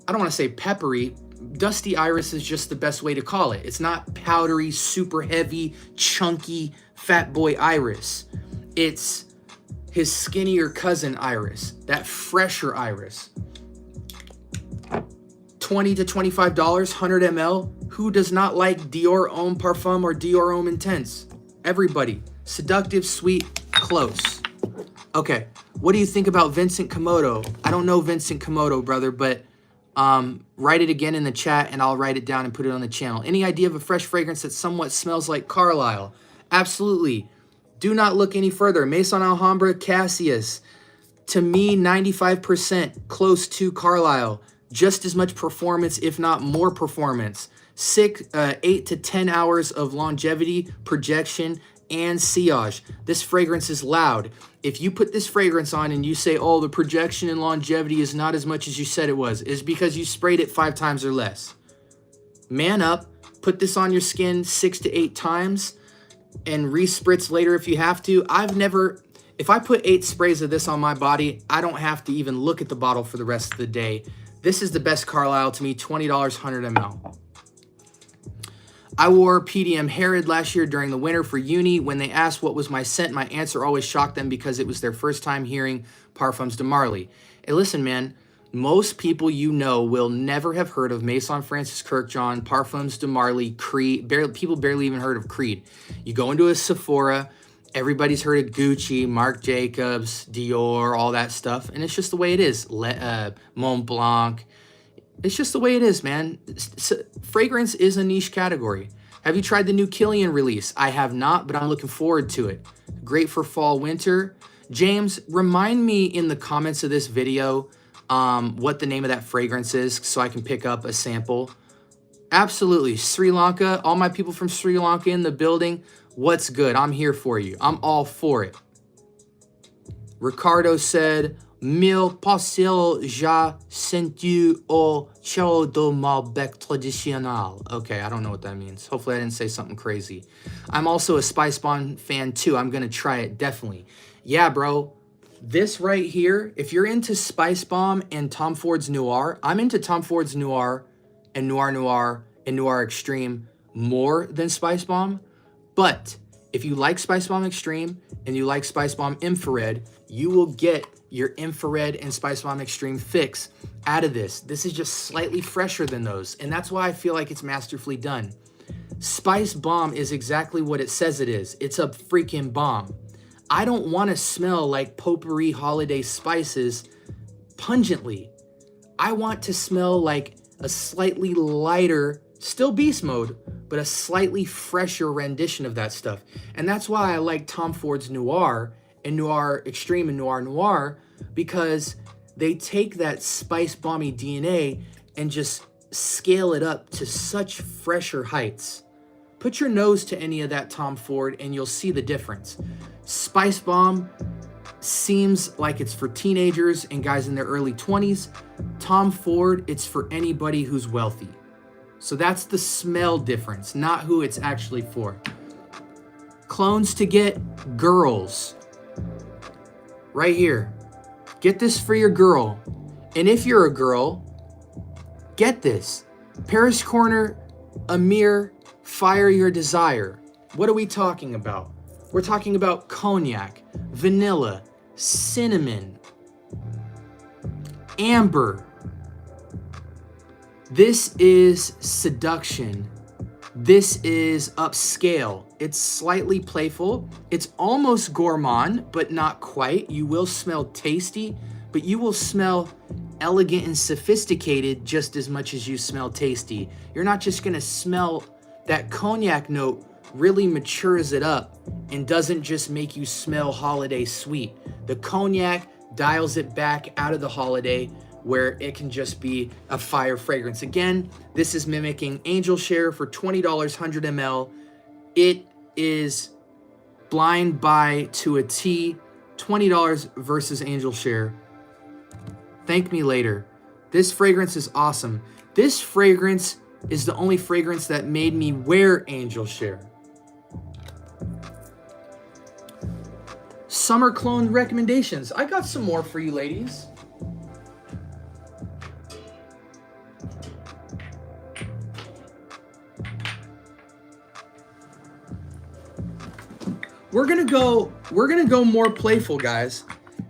I don't want to say peppery. Dusty Iris is just the best way to call it. It's not powdery, super heavy, chunky, fat boy Iris. It's his skinnier cousin Iris, that fresher Iris. $20 to $25, 100 ml. Who does not like Dior Homme Parfum or Dior Homme Intense? Everybody. Seductive, sweet, close. Okay. What do you think about Vincent Komodo? I don't know Vincent Komodo, brother, but write it again in the chat and I'll write it down and put it on the channel. Any idea of a fresh fragrance that somewhat smells like Carlisle? Absolutely. Do not look any further. Maison Alhambra Cassius. To me, 95% close to Carlisle. Just as much performance, if not more performance. 8 to 10 hours of longevity, projection, and sillage. This fragrance is loud. If you put this fragrance on and you say, oh, the projection and longevity is not as much as you said it was, it's because you sprayed it 5 times or less. Man up, put this on your skin 6 to 8 times and respritz later if you have to. If I put 8 sprays of this on my body, I don't have to even look at the bottle for the rest of the day. This is the best Carlisle to me, $20, 100 ml. I wore PDM Herod last year during the winter for uni. When they asked what was my scent, my answer always shocked them because it was their first time hearing Parfums de Marly. Hey, listen, man, most people you know will never have heard of Maison Francis Kirkjohn, Parfums de Marly, Creed. People barely even heard of Creed. You go into a Sephora, everybody's heard of Gucci, Marc Jacobs, Dior, all that stuff, and it's just the way it is. Mont Blanc. It's just the way it is, man. Fragrance is a niche category. Have you tried the new Kilian release? I have not, but I'm looking forward to it. Great for fall, winter. James, remind me in the comments of this video what the name of that fragrance is so I can pick up a sample. Absolutely. Sri Lanka, all my people from Sri Lanka in the building. What's good? I'm here for you. I'm all for it. Ricardo said, Mille passil ja senti au chaud de Malbec traditionnel. Okay, I don't know what that means. Hopefully I didn't say something crazy. I'm also a Spice Bomb fan too. I'm going to try it, definitely. Yeah, bro. This right here, if you're into Spice Bomb and Tom Ford's Noir, I'm into Tom Ford's Noir and Noir Noir and Noir Extreme more than Spice Bomb. But if you like Spice Bomb Extreme and you like Spice Bomb Infrared, you will get your Infrared and Spice Bomb Extreme fix out of this. This is just slightly fresher than those, and that's why I feel like it's masterfully done. Spice Bomb is exactly what it says it is. It's a freaking bomb. I don't want to smell like potpourri holiday spices pungently. I want to smell like a slightly lighter, still beast mode, but a slightly fresher rendition of that stuff. And that's why I like Tom Ford's Noir and Noir Extreme and Noir Noir, because they take that spice bomby DNA and just scale it up to such fresher heights. Put your nose to any of that Tom Ford and you'll see the difference. Spice Bomb seems like it's for teenagers and guys in their early 20s. Tom Ford, it's for anybody who's wealthy. So that's the smell difference, not who it's actually for. Clones to get, girls. Right here. Get this for your girl. And if you're a girl, get this. Paris Corner, Amir, Fire Your Desire. What are we talking about? We're talking about cognac, vanilla, cinnamon, amber. This is seduction. This is upscale. It's slightly playful. It's almost gourmand, but not quite. You will smell tasty, but you will smell elegant and sophisticated just as much as you smell tasty. You're not just gonna smell that cognac note really matures it up and doesn't just make you smell holiday sweet. The cognac dials it back out of the holiday where it can just be a fire fragrance. Again, this is mimicking Angel Share for $20, 100 ml. It is blind buy to a T, $20 versus Angel Share. Thank me later. This fragrance is awesome. This fragrance is the only fragrance that made me wear Angel Share. Summer clone recommendations. I got some more for you ladies. We're gonna go more playful, guys.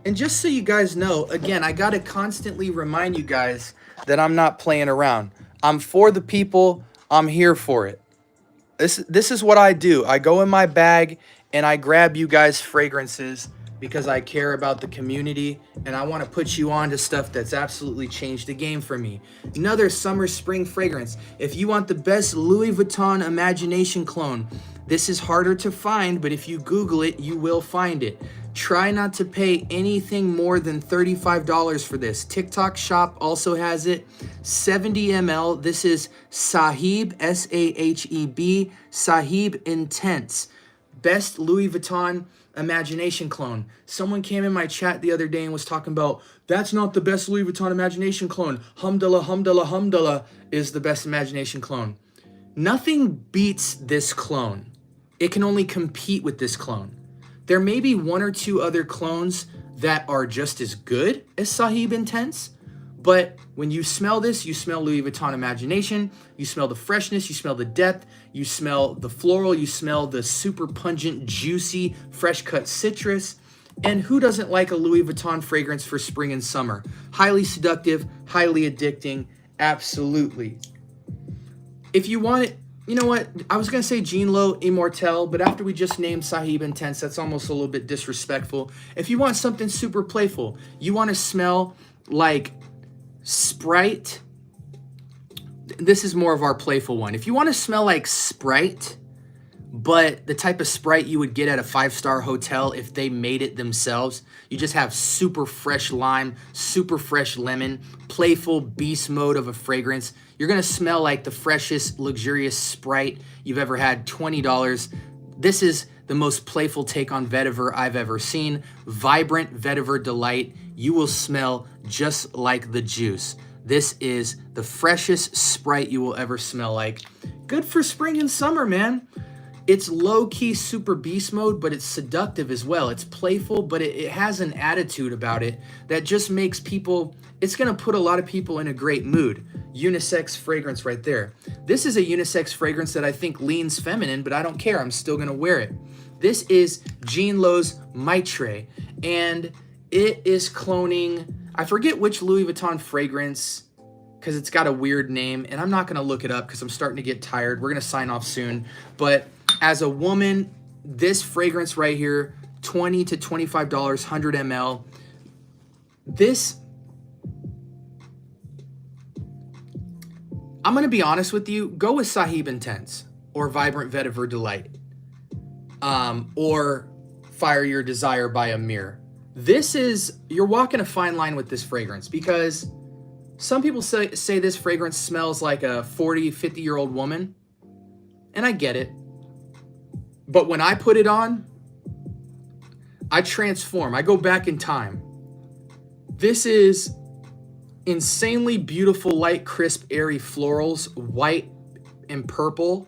And just so you guys know, again, I gotta constantly remind you guys that I'm not playing around. I'm for the people. I'm here for it. This is what I do. I go in my bag and I grab you guys fragrances because I care about the community and I want to put you on to stuff that's absolutely changed the game for me. Another summer spring fragrance. If you want the best Louis Vuitton Imagination clone, this is harder to find, but if you Google it, you will find it. Try not to pay anything more than $35 for this. TikTok Shop also has it. 70 ml. This is Sahib, S-A-H-E-B, Sahib Intense. Best Louis Vuitton Imagination clone. Someone came in my chat the other day and was talking about, that's not the best Louis Vuitton Imagination clone. Humdallah, Humdallah, Humdallah is the best Imagination clone. Nothing beats this clone. It can only compete with this clone. There may be one or two other clones that are just as good as Sahib Intense, but when you smell this, you smell Louis Vuitton Imagination, you smell the freshness, you smell the depth, you smell the floral, you smell the super pungent, juicy, fresh cut citrus. And who doesn't like a Louis Vuitton fragrance for spring and summer? Highly seductive, highly addicting, absolutely. If you want it, you know what? I was going to say Jean Lo Immortelle, but after we just named Sahib Intense, that's almost a little bit disrespectful. If you want something super playful, you want to smell like Sprite. This is more of our playful one. If you want to smell like Sprite but the type of Sprite you would get at a 5-star hotel if they made it themselves. You just have super fresh lime, super fresh lemon, playful beast mode of a fragrance. You're gonna smell like the freshest, luxurious Sprite you've ever had, $20. This is the most playful take on vetiver I've ever seen. Vibrant vetiver delight. You will smell just like the juice. This is the freshest Sprite you will ever smell like. Good for spring and summer, man. It's low-key super beast mode, but it's seductive as well. It's playful, but it has an attitude about it that just makes people, it's gonna put a lot of people in a great mood. Unisex fragrance right there. This is a unisex fragrance that I think leans feminine, but I don't care, I'm still gonna wear it. This is Jean Lo's Maitre, and it is cloning, I forget which Louis Vuitton fragrance, because it's got a weird name, and I'm not gonna look it up because I'm starting to get tired. We're gonna sign off soon, but as a woman, this fragrance right here, $20 to $25, 100 ml. This, I'm gonna be honest with you, go with Sahib Intense or Vibrant Vetiver Delight, or Fire Your Desire by Amir. This is, you're walking a fine line with this fragrance because some people say this fragrance smells like a 40, 50-year-old woman, and I get it. But when I put it on, I transform. I go back in time. This is insanely beautiful, light, crisp, airy florals, white and purple.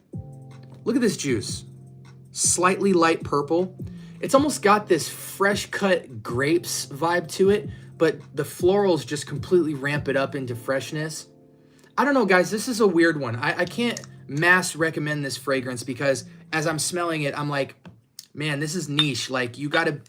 Look at this juice. Slightly light purple. It's almost got this fresh cut grapes vibe to it, but the florals just completely ramp it up into freshness. I don't know, guys. This is a weird one. I can't mass recommend this fragrance because as I'm smelling it, I'm like, man, this is niche. Like you gotta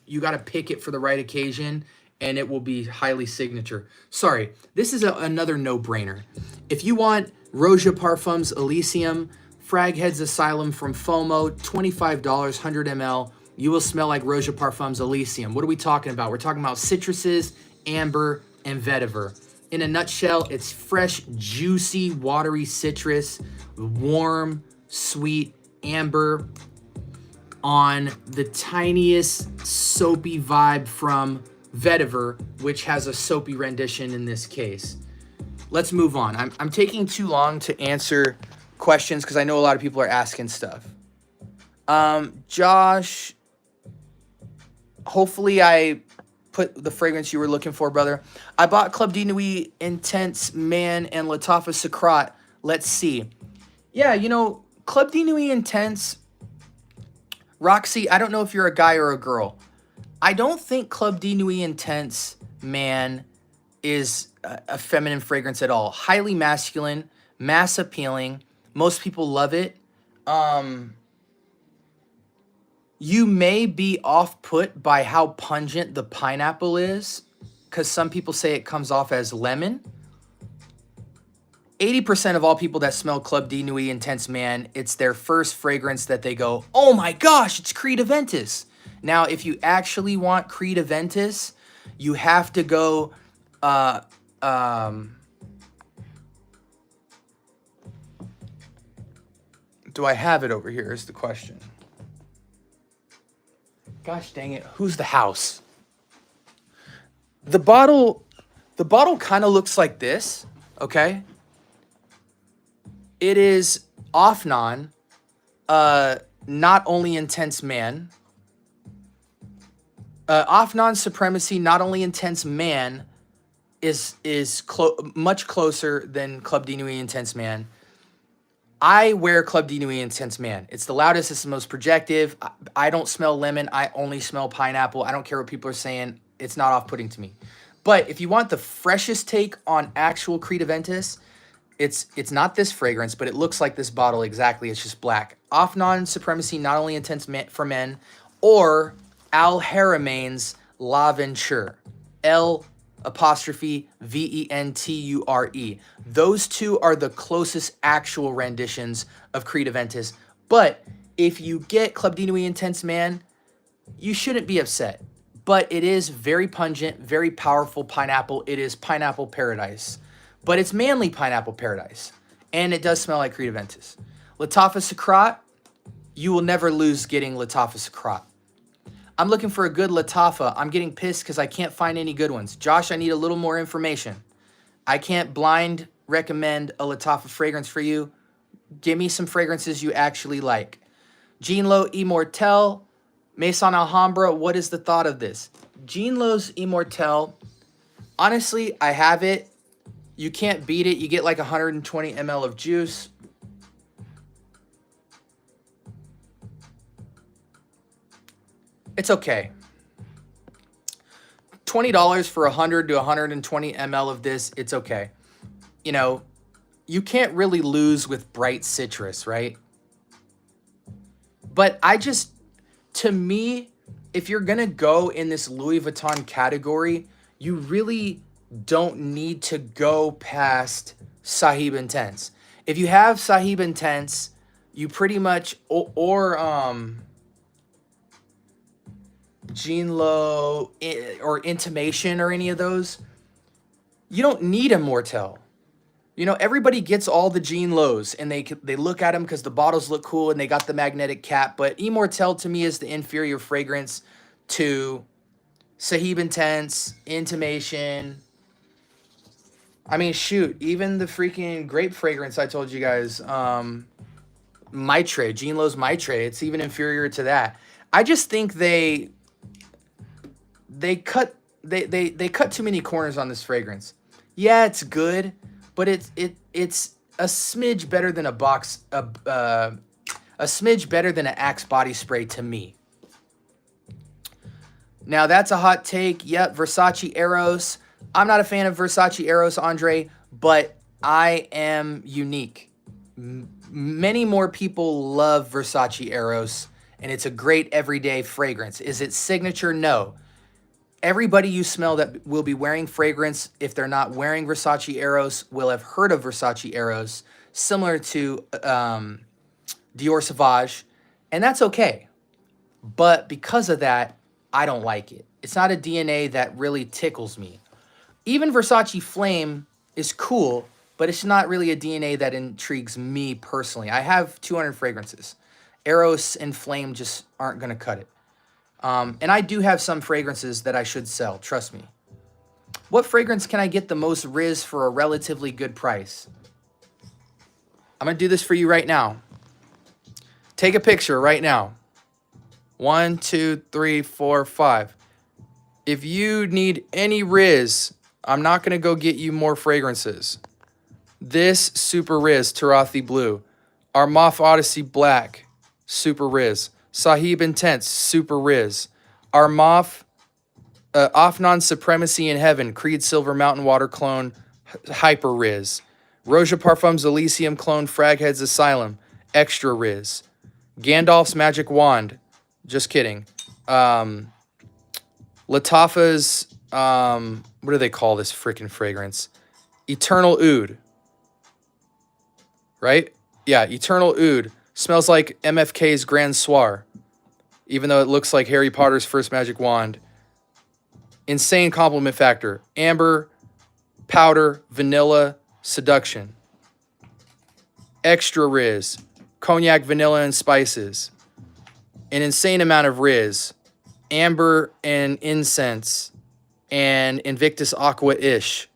pick it for the right occasion and it will be highly signature. Sorry, this is another no-brainer. If you want Roja Parfums Elysium, Fragheads Asylum from FOMO, $25, 100 ml, you will smell like Roja Parfums Elysium. What are we talking about? We're talking about citruses, amber, and vetiver. In a nutshell, it's fresh, juicy, watery citrus, warm, sweet, amber on the tiniest soapy vibe from vetiver, which has a soapy rendition in this case. Let's move on. I'm taking too long to answer questions because I know a lot of people are asking stuff. Josh, hopefully I put the fragrance you were looking for, brother. I bought Club de Nuit Intense Man and Lattafa Sacrat. Let's see. Yeah, you know, Club de Nuit Intense, Roxy, I don't know if you're a guy or a girl. I don't think Club de Nuit Intense Man is a feminine fragrance at all. Highly masculine, mass appealing. Most people love it. You may be off-put by how pungent the pineapple is, because some people say it comes off as lemon. 80% of all people that smell Club de Nuit Intense Man, it's their first fragrance that they go, oh my gosh, it's Creed Aventus. Now, if you actually want Creed Aventus, you have to go, do I have it over here is the question. Gosh dang it, who's the house? The bottle kind of looks like this, okay? It is Offnon, Not Only Intense Man. Offnon Supremacy, Not Only Intense Man is much closer than Club de Nuit Intense Man. I wear Club de Nuit Intense Man. It's the loudest, it's the most projective. I don't smell lemon, I only smell pineapple. I don't care what people are saying. It's not off-putting to me. But if you want the freshest take on actual Creed Aventus, it's not this fragrance, but it looks like this bottle exactly. It's just black. Offnon Supremacy, Not Only Intense for Men, or Al Haramain's L'Aventure. L''Venture. Those two are the closest actual renditions of Creed Aventus. But if you get Club de Nuit Intense Man, you shouldn't be upset. But it is very pungent, very powerful pineapple. It is pineapple paradise. But it's manly pineapple paradise. And it does smell like Creed Aventus. Lattafa Sacrat, you will never lose getting Lattafa Sakrat. I'm looking for a good Lattafa. I'm getting pissed because I can't find any good ones. Josh, I need a little more information. I can't blind recommend a Lattafa fragrance for you. Give me some fragrances you actually like. Jean Lo Immortelle, Maison Alhambra, what is the thought of this? Jean Lo's Immortelle, honestly, I have it. You can't beat it. You get like 120 ml of juice. It's okay. $20 for 100 to 120 ml of this, it's okay. You know, you can't really lose with bright citrus, right? But to me, if you're going to go in this Louis Vuitton category, you really don't need to go past Sahib Intense. If you have Sahib Intense, you pretty much, or Jean Lo or Intimation or any of those, you don't need Immortelle. You know, everybody gets all the Jean Lo's and they look at them because the bottles look cool and they got the magnetic cap. But Immortelle to me is the inferior fragrance to Sahib Intense, Intimation. I mean, shoot, even the freaking grape fragrance I told you guys, Maitre, Jean Lo's Maitre, it's even inferior to that. I just think they cut too many corners on this fragrance. Yeah, it's good, but it's a smidge better than a smidge better than an Axe body spray to me. Now that's a hot take. Yep, Versace Eros. I'm not a fan of Versace Eros, Andre, but I am unique. Many more people love Versace Eros, and it's a great everyday fragrance. Is it signature? No. Everybody you smell that will be wearing fragrance, if they're not wearing Versace Eros, will have heard of Versace Eros, similar to Dior Sauvage, and that's okay. But because of that, I don't like it. It's not a DNA that really tickles me. Even Versace Flame is cool, but it's not really a DNA that intrigues me personally. I have 200 fragrances. Eros and Flame just aren't going to cut it. And I do have some fragrances that I should sell, trust me. What fragrance can I get the most Riz for a relatively good price? I'm going to do this for you right now. Take a picture right now. 1, 2, 3, 4, 5. If you need any Riz, I'm not going to go get you more fragrances. This Super Riz, Tarathi Blue. Armaf Odyssey Black, Super Riz. Sahib Intense, Super Riz. Armaf, Afnan Supremacy in Heaven, Creed Silver Mountain Water Clone, Hyper Riz. Roja Parfums Elysium Clone, Fragheads Asylum, Extra Riz. Gandalf's Magic Wand, just kidding. Lattafa's, what do they call this freaking fragrance? Eternal Oud. Right? Yeah, Eternal Oud. Smells like MFK's Grand Soir, even though it looks like Harry Potter's first magic wand. Insane compliment factor. Amber, powder, vanilla, seduction. Extra Riz. Cognac, vanilla, and spices. An insane amount of Riz. Amber and incense. And Invictus Aqua-ish.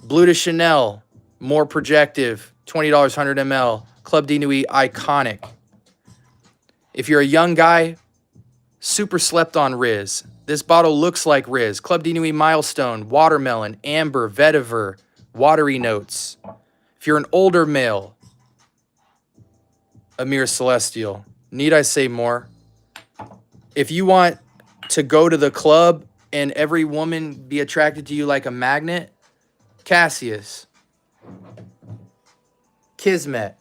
Bleu de Chanel. More projective. $20, 100 ml. Club de Nuit, iconic. If you're a young guy, super slept on Riz. This bottle looks like Riz. Club de Nuit Milestone, watermelon, amber, vetiver, watery notes. If you're an older male, Amir Celestial. Need I say more? If you want to go to the club and every woman be attracted to you like a magnet, Cassius. Kismet.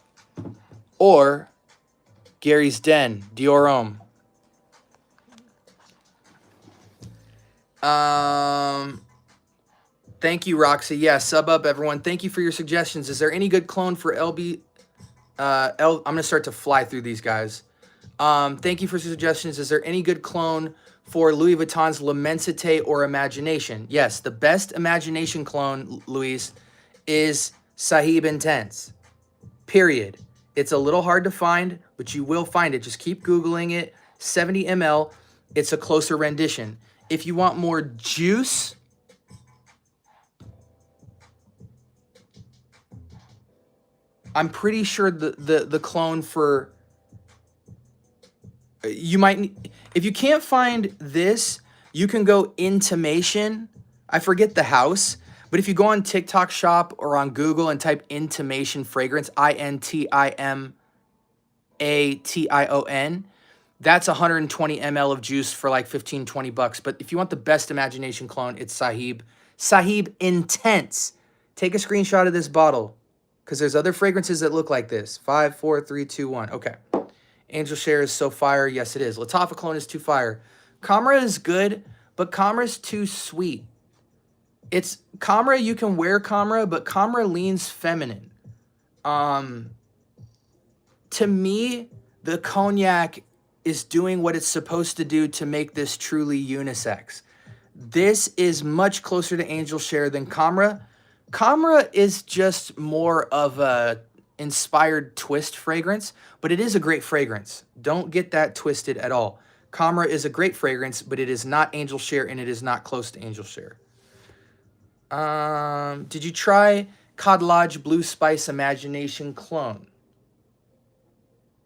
Or Gary's Den, Dior Homme. Thank you, Roxy. Yeah, sub up, everyone. Thank you for your suggestions. Is there any good clone for LB? I'm going to start to fly through these guys. Thank you for suggestions. Is there any good clone for Louis Vuitton's L'Immensité or Imagination? Yes, the best Imagination clone, Luis, is Sahib Intense. Period. It's a little hard to find, but you will find it. Just keep Googling it. 70 ml. It's a closer rendition. If you want more juice, I'm pretty sure the clone for, you might, if you can't find this, you can go Intimation. I forget the house, but if you go on TikTok Shop or on Google and type Intimation fragrance, INTIMATION, that's 120 ml of juice for like 15, 20 bucks. But if you want the best imagination clone, it's Sahib. Sahib Intense. Take a screenshot of this bottle because there's other fragrances that look like this. 5, 4, 3, 2, 1. Okay. Angel Share is so fire. Yes, it is. Lattafa clone is too fire. Kamra is good, but Kamra's too sweet. It's Kamra, you can wear Kamra, but Kamra leans feminine. To me, the cognac is doing what it's supposed to do to make this truly unisex. This is much closer to Angel Share than Kamra. Kamra is just more of a inspired twist fragrance, but it is a great fragrance. Don't get that twisted at all. Kamra is a great fragrance, but it is not Angel Share, and it is not close to Angel Share. Did you try Cod Lodge Blue Spice Imagination Clone?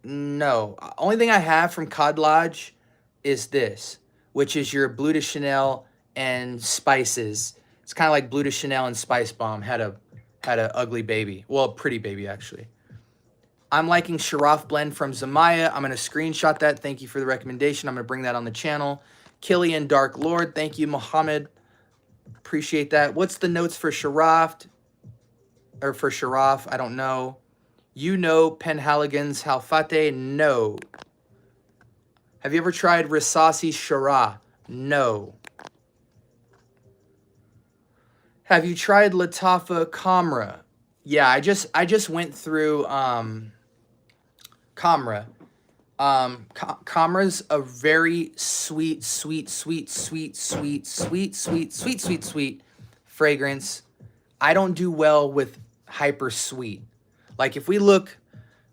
No. Only thing I have from Cod Lodge is this, which is your Bleu de Chanel and Spices. It's kind of like Bleu de Chanel and Spice Bomb had a ugly baby. Well, a pretty baby, actually. I'm liking Sharaf Blend from Zamaya. I'm going to screenshot that. Thank you for the recommendation. I'm going to bring that on the channel. Killian Dark Lord. Thank you, Mohammed. Appreciate that. What's the notes for Sharaf? Or for Sharaf? I don't know. You know Penhaligon's Halfate? No. Have you ever tried Risasi Shara? No. Have you tried Lattafa Kamra? Yeah, I just went through Kamra. Kamra's a very sweet fragrance. I don't do well with hyper sweet. Like if we look,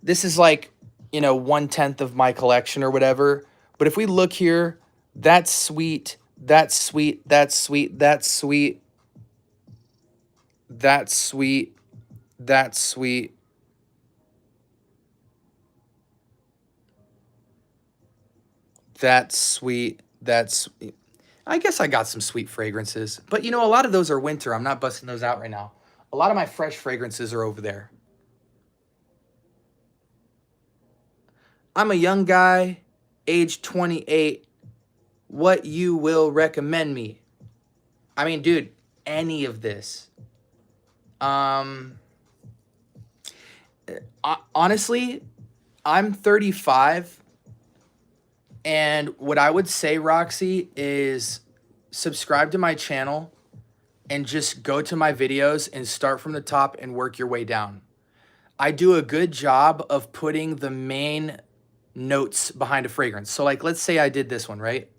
this is like, you know, 1/10 of my collection or whatever. But if we look here, that's sweet, that's sweet, that's sweet, that's sweet, that's sweet, that's sweet. That's sweet. That's, I guess I got some sweet fragrances. But, you know, a lot of those are winter. I'm not busting those out right now. A lot of my fresh fragrances are over there. I'm a young guy, age 28. What you will recommend me? I mean, dude, any of this. Honestly, I'm 35. And what I would say, Roxy, is subscribe to my channel and just go to my videos and start from the top and work your way down. I do a good job of putting the main notes behind a fragrance. So like, let's say I did this one, right?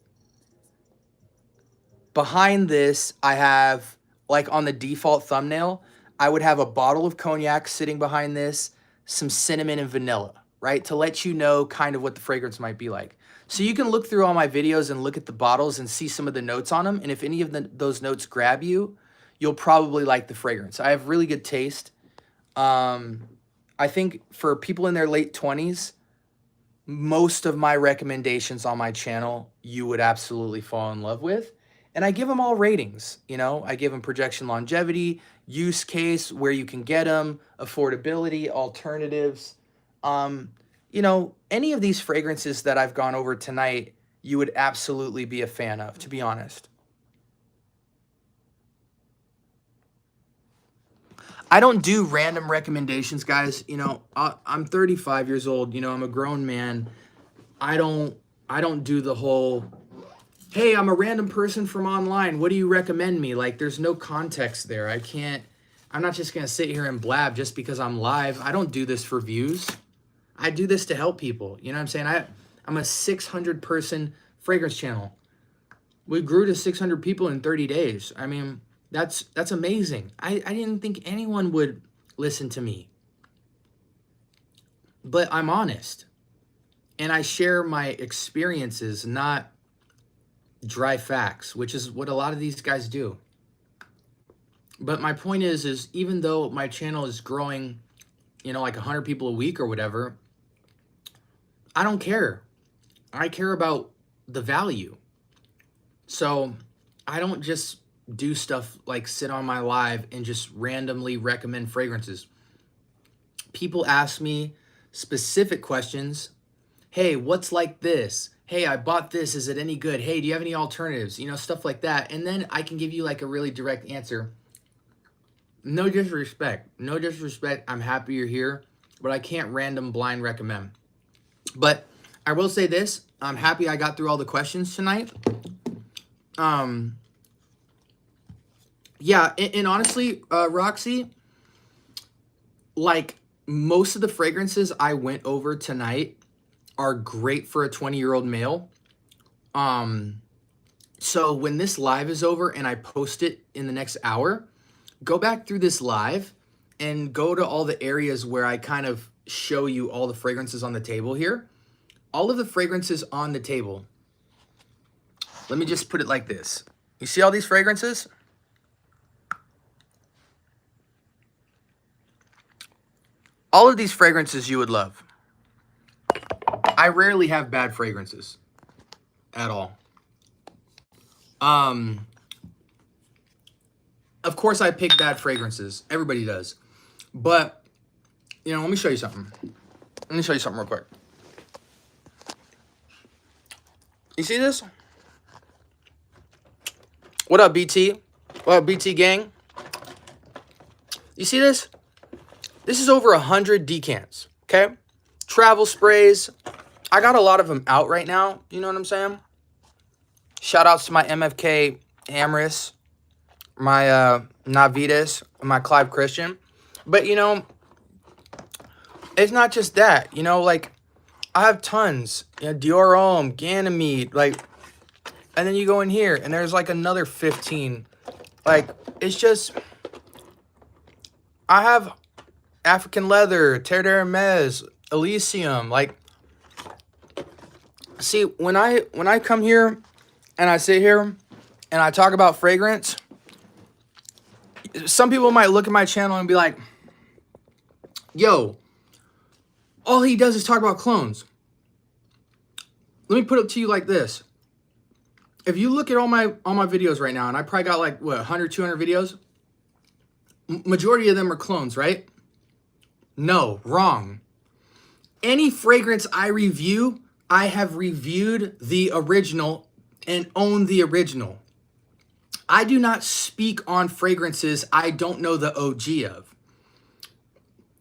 Behind this, I have, like on the default thumbnail, I would have a bottle of cognac sitting behind this, some cinnamon and vanilla, right? To let you know kind of what the fragrance might be like. So you can look through all my videos and look at the bottles and see some of the notes on them. And if any of those notes grab you, you'll probably like the fragrance. I have really good taste. I think for people in their late 20s, most of my recommendations on my channel, you would absolutely fall in love with. And I give them all ratings, you know, I give them projection longevity, use case, where you can get them, affordability, alternatives. You know, any of these fragrances that I've gone over tonight, you would absolutely be a fan of, to be honest. I don't do random recommendations, guys. You know, I'm 35 years old. You know, I'm a grown man. I don't do the whole, hey, I'm a random person from online. What do you recommend me? Like, there's no context there. I'm not just going to sit here and blab just because I'm live. I don't do this for views. I do this to help people. You know what I'm saying? I'm a 600 person fragrance channel. We grew to 600 people in 30 days. I mean, that's amazing. I didn't think anyone would listen to me. But I'm honest. And I share my experiences, not dry facts, which is what a lot of these guys do. But my point is even though my channel is growing, you know, like 100 people a week or whatever, I don't care. I care about the value. So I don't just do stuff like sit on my live and just randomly recommend fragrances. People ask me specific questions. Hey, what's like this? Hey, I bought this. Is it any good? Hey, do you have any alternatives? You know, stuff like that. And then I can give you like a really direct answer. No disrespect. No disrespect. I'm happy you're here, but I can't random blind recommend. But I will say this. I'm happy I got through all the questions tonight. Yeah, and honestly, Roxy, like most of the fragrances I went over tonight are great for a 20-year-old male. So when this live is over and I post it in the next hour, go back through this live and go to all the areas where I kind of show you all the fragrances on the table here. All of the fragrances on the table. Let me just put it like this. You see all these fragrances? All of these fragrances you would love. I rarely have bad fragrances at all. Of course I pick bad fragrances. Everybody does. But, you know, let me show you something. Let me show you something real quick. You see this? What up, BT? What up, BT gang? You see this? This is over 100 decants, okay? Travel sprays. I got a lot of them out right now. You know what I'm saying? Shout outs to my MFK Amorous, my Navitas, my Clive Christian. But, you know, it's not just that. You know, like, I have tons. You know, Dior Homme, Ganymede, like, and then you go in here, and there's, like, another 15. Like, it's just, I have African Leather, Terre d'Hermes, Elysium, like, see, when I come here, and I sit here, and I talk about fragrance, some people might look at my channel and be like, yo, all he does is talk about clones. Let me put it to you like this. If you look at all my videos right now, and I probably got like, what, 100, 200 videos? Majority of them are clones, right? No, wrong. Any fragrance I review, I have reviewed the original and own the original. I do not speak on fragrances I don't know the OG of.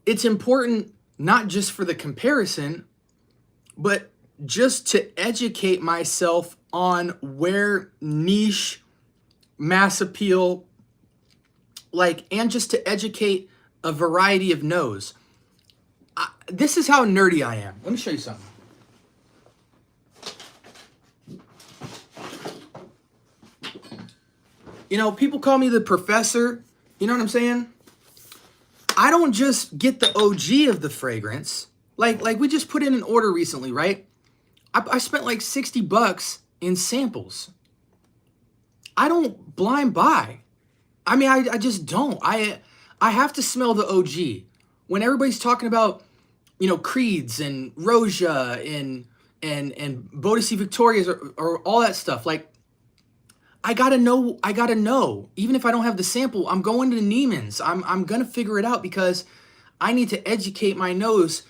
It's important not just for the comparison, but just to educate myself on where niche, mass appeal, like, and just to educate a variety of no's. This is how nerdy I am. Let me show you something. You know, people call me the professor. You know what I'm saying? I don't just get the OG of the fragrance. Like we just put in an order recently, right? I spent like $60 in samples. I don't blind buy. I mean, I just don't. I have to smell the OG. When everybody's talking about, you know, Creeds and Roja and Bodacy Victorias or all that stuff, like, I gotta know. Even if I don't have the sample, I'm going to Neiman's. I'm gonna figure it out because I need to educate my nose.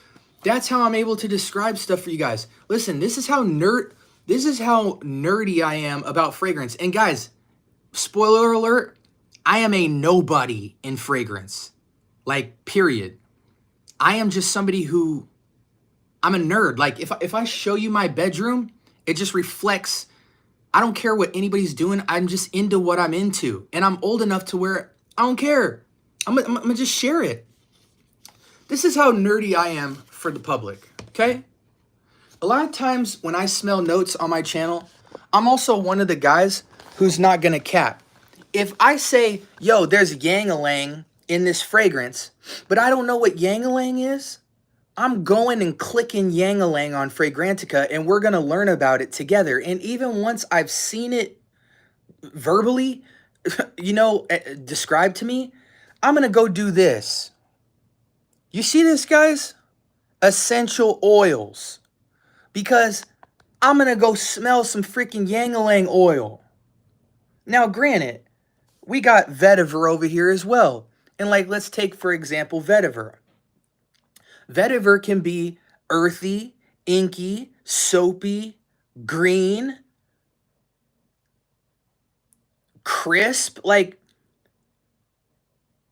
That's how I'm able to describe stuff for you guys. Listen, this is how nerdy I am about fragrance. And guys, spoiler alert, I am a nobody in fragrance. Like, period. I am just somebody who, I'm a nerd. Like, if I show you my bedroom, it just reflects, I don't care what anybody's doing. I'm just into what I'm into. And I'm old enough to where I don't care. I'm gonna just share it. This is how nerdy I am for the public, okay? A lot of times when I smell notes on my channel, I'm also one of the guys who's not gonna cap. If I say, yo, there's yang-a-lang in this fragrance, but I don't know what yang-a-lang is, I'm going and clicking Yangalang on Fragrantica, and we're going to learn about it together. And even once I've seen it verbally, described to me, I'm going to go do this. You see this, guys? Essential oils. Because I'm going to go smell some freaking Yangalang oil. Now, granted, we got vetiver over here as well. And like, let's take, for example, vetiver. Vetiver can be earthy, inky, soapy, green, crisp. Like,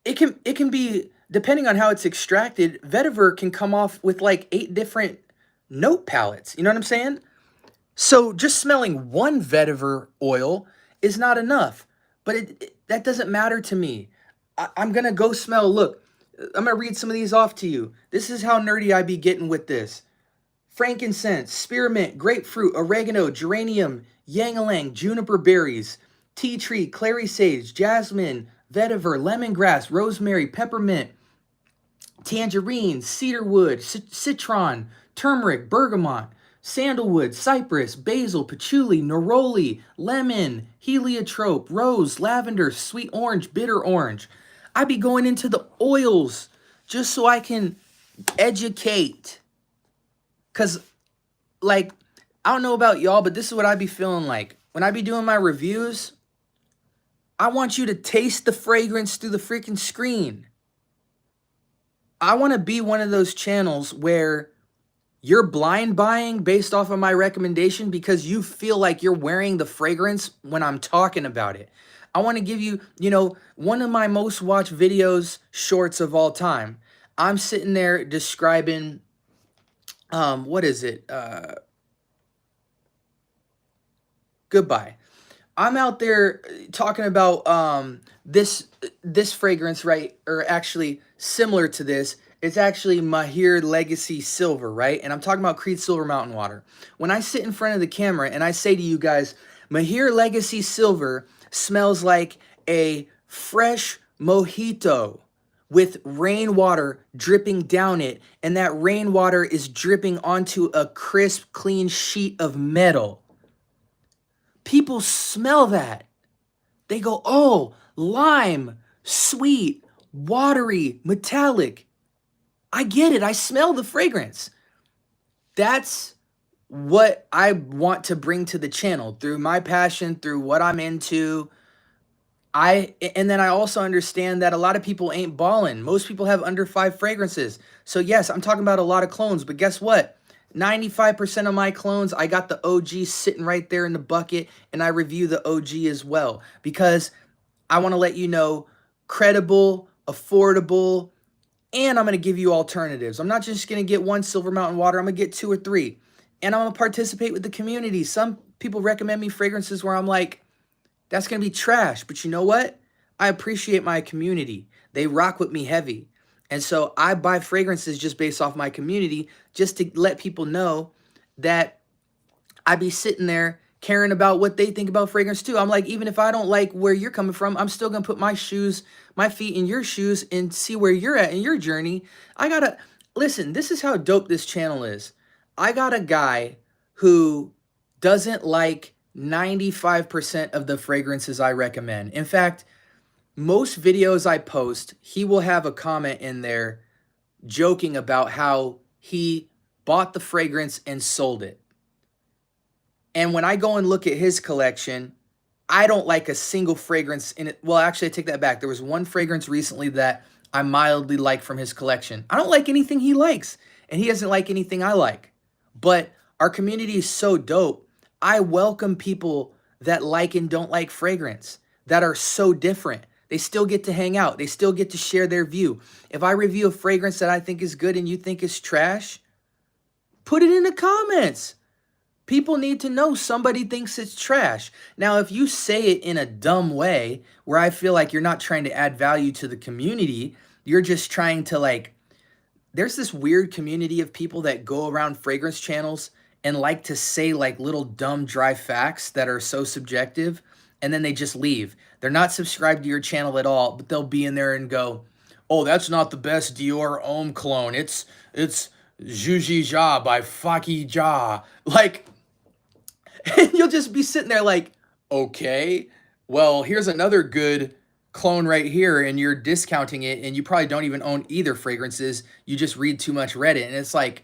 it can be, depending on how it's extracted, vetiver can come off with like 8 different note palettes. You know what I'm saying? So just smelling one vetiver oil is not enough. But that doesn't matter to me. I'm going to go smell, look, I'm going to read some of these off to you. This is how nerdy I be getting with this. Frankincense, spearmint, grapefruit, oregano, geranium, ylang-ylang, juniper berries, tea tree, clary sage, jasmine, vetiver, lemongrass, rosemary, peppermint, tangerine, cedarwood, citron, turmeric, bergamot, sandalwood, cypress, basil, patchouli, neroli, lemon, heliotrope, rose, lavender, sweet orange, bitter orange. I be going into the oils just so I can educate. Because, like, I don't know about y'all, but this is what I be feeling like. When I be doing my reviews, I want you to taste the fragrance through the freaking screen. I want to be one of those channels where you're blind buying based off of my recommendation because you feel like you're wearing the fragrance when I'm talking about it. I want to give you, one of my most watched videos, shorts of all time. I'm sitting there describing, what is it? Goodbye. I'm out there talking about this fragrance, right? Or actually similar to this. It's actually Mahir Legacy Silver, right? And I'm talking about Creed Silver Mountain Water. When I sit in front of the camera and I say to you guys, Mahir Legacy Silver smells like a fresh mojito with rainwater dripping down it, and that rainwater is dripping onto a crisp, clean sheet of metal. People smell that. They go, oh, lime, sweet, watery, metallic. I get it. I smell the fragrance. That's what I want to bring to the channel through my passion, through what I'm into. And then I also understand that a lot of people ain't balling. Most people have under 5 fragrances. So yes, I'm talking about a lot of clones, but guess what? 95% of my clones, I got the OG sitting right there in the bucket, and I review the OG as well because I want to let you know credible, affordable, and I'm going to give you alternatives. I'm not just going to get one Silver Mountain Water. I'm going to get 2 or 3, and I'm going to participate with the community. Some people recommend me fragrances where I'm like, that's going to be trash. But you know what? I appreciate my community. They rock with me heavy. And so I buy fragrances just based off my community, just to let people know that I be sitting there caring about what they think about fragrance too. I'm like, even if I don't like where you're coming from, I'm still going to put my feet in your shoes and see where you're at in your journey. Listen, this is how dope this channel is. I got a guy who doesn't like 95% of the fragrances I recommend. In fact, most videos I post, he will have a comment in there joking about how he bought the fragrance and sold it. And when I go and look at his collection, I don't like a single fragrance in it. Well, actually, I take that back. There was one fragrance recently that I mildly like from his collection. I don't like anything he likes, and he doesn't like anything I like. But our community is so dope. I welcome people that like and don't like fragrance, that are so different. They still get to hang out. They still get to share their view. If I review a fragrance that I think is good and you think is trash, put it in the comments. People need to know somebody thinks it's trash. Now, if you say it in a dumb way where I feel like you're not trying to add value to the community, you're just trying to there's this weird community of people that go around fragrance channels and like to say little dumb dry facts that are so subjective, and then they just leave. They're not subscribed to your channel at all, but they'll be in there and go, oh, that's not the best Dior Homme cologne. It's Juji Ja by Faki Ja. Like, and you'll just be sitting there like, okay, well, here's another good clone right here, and you're discounting it, and you probably don't even own either fragrances. You just read too much Reddit. And it's like,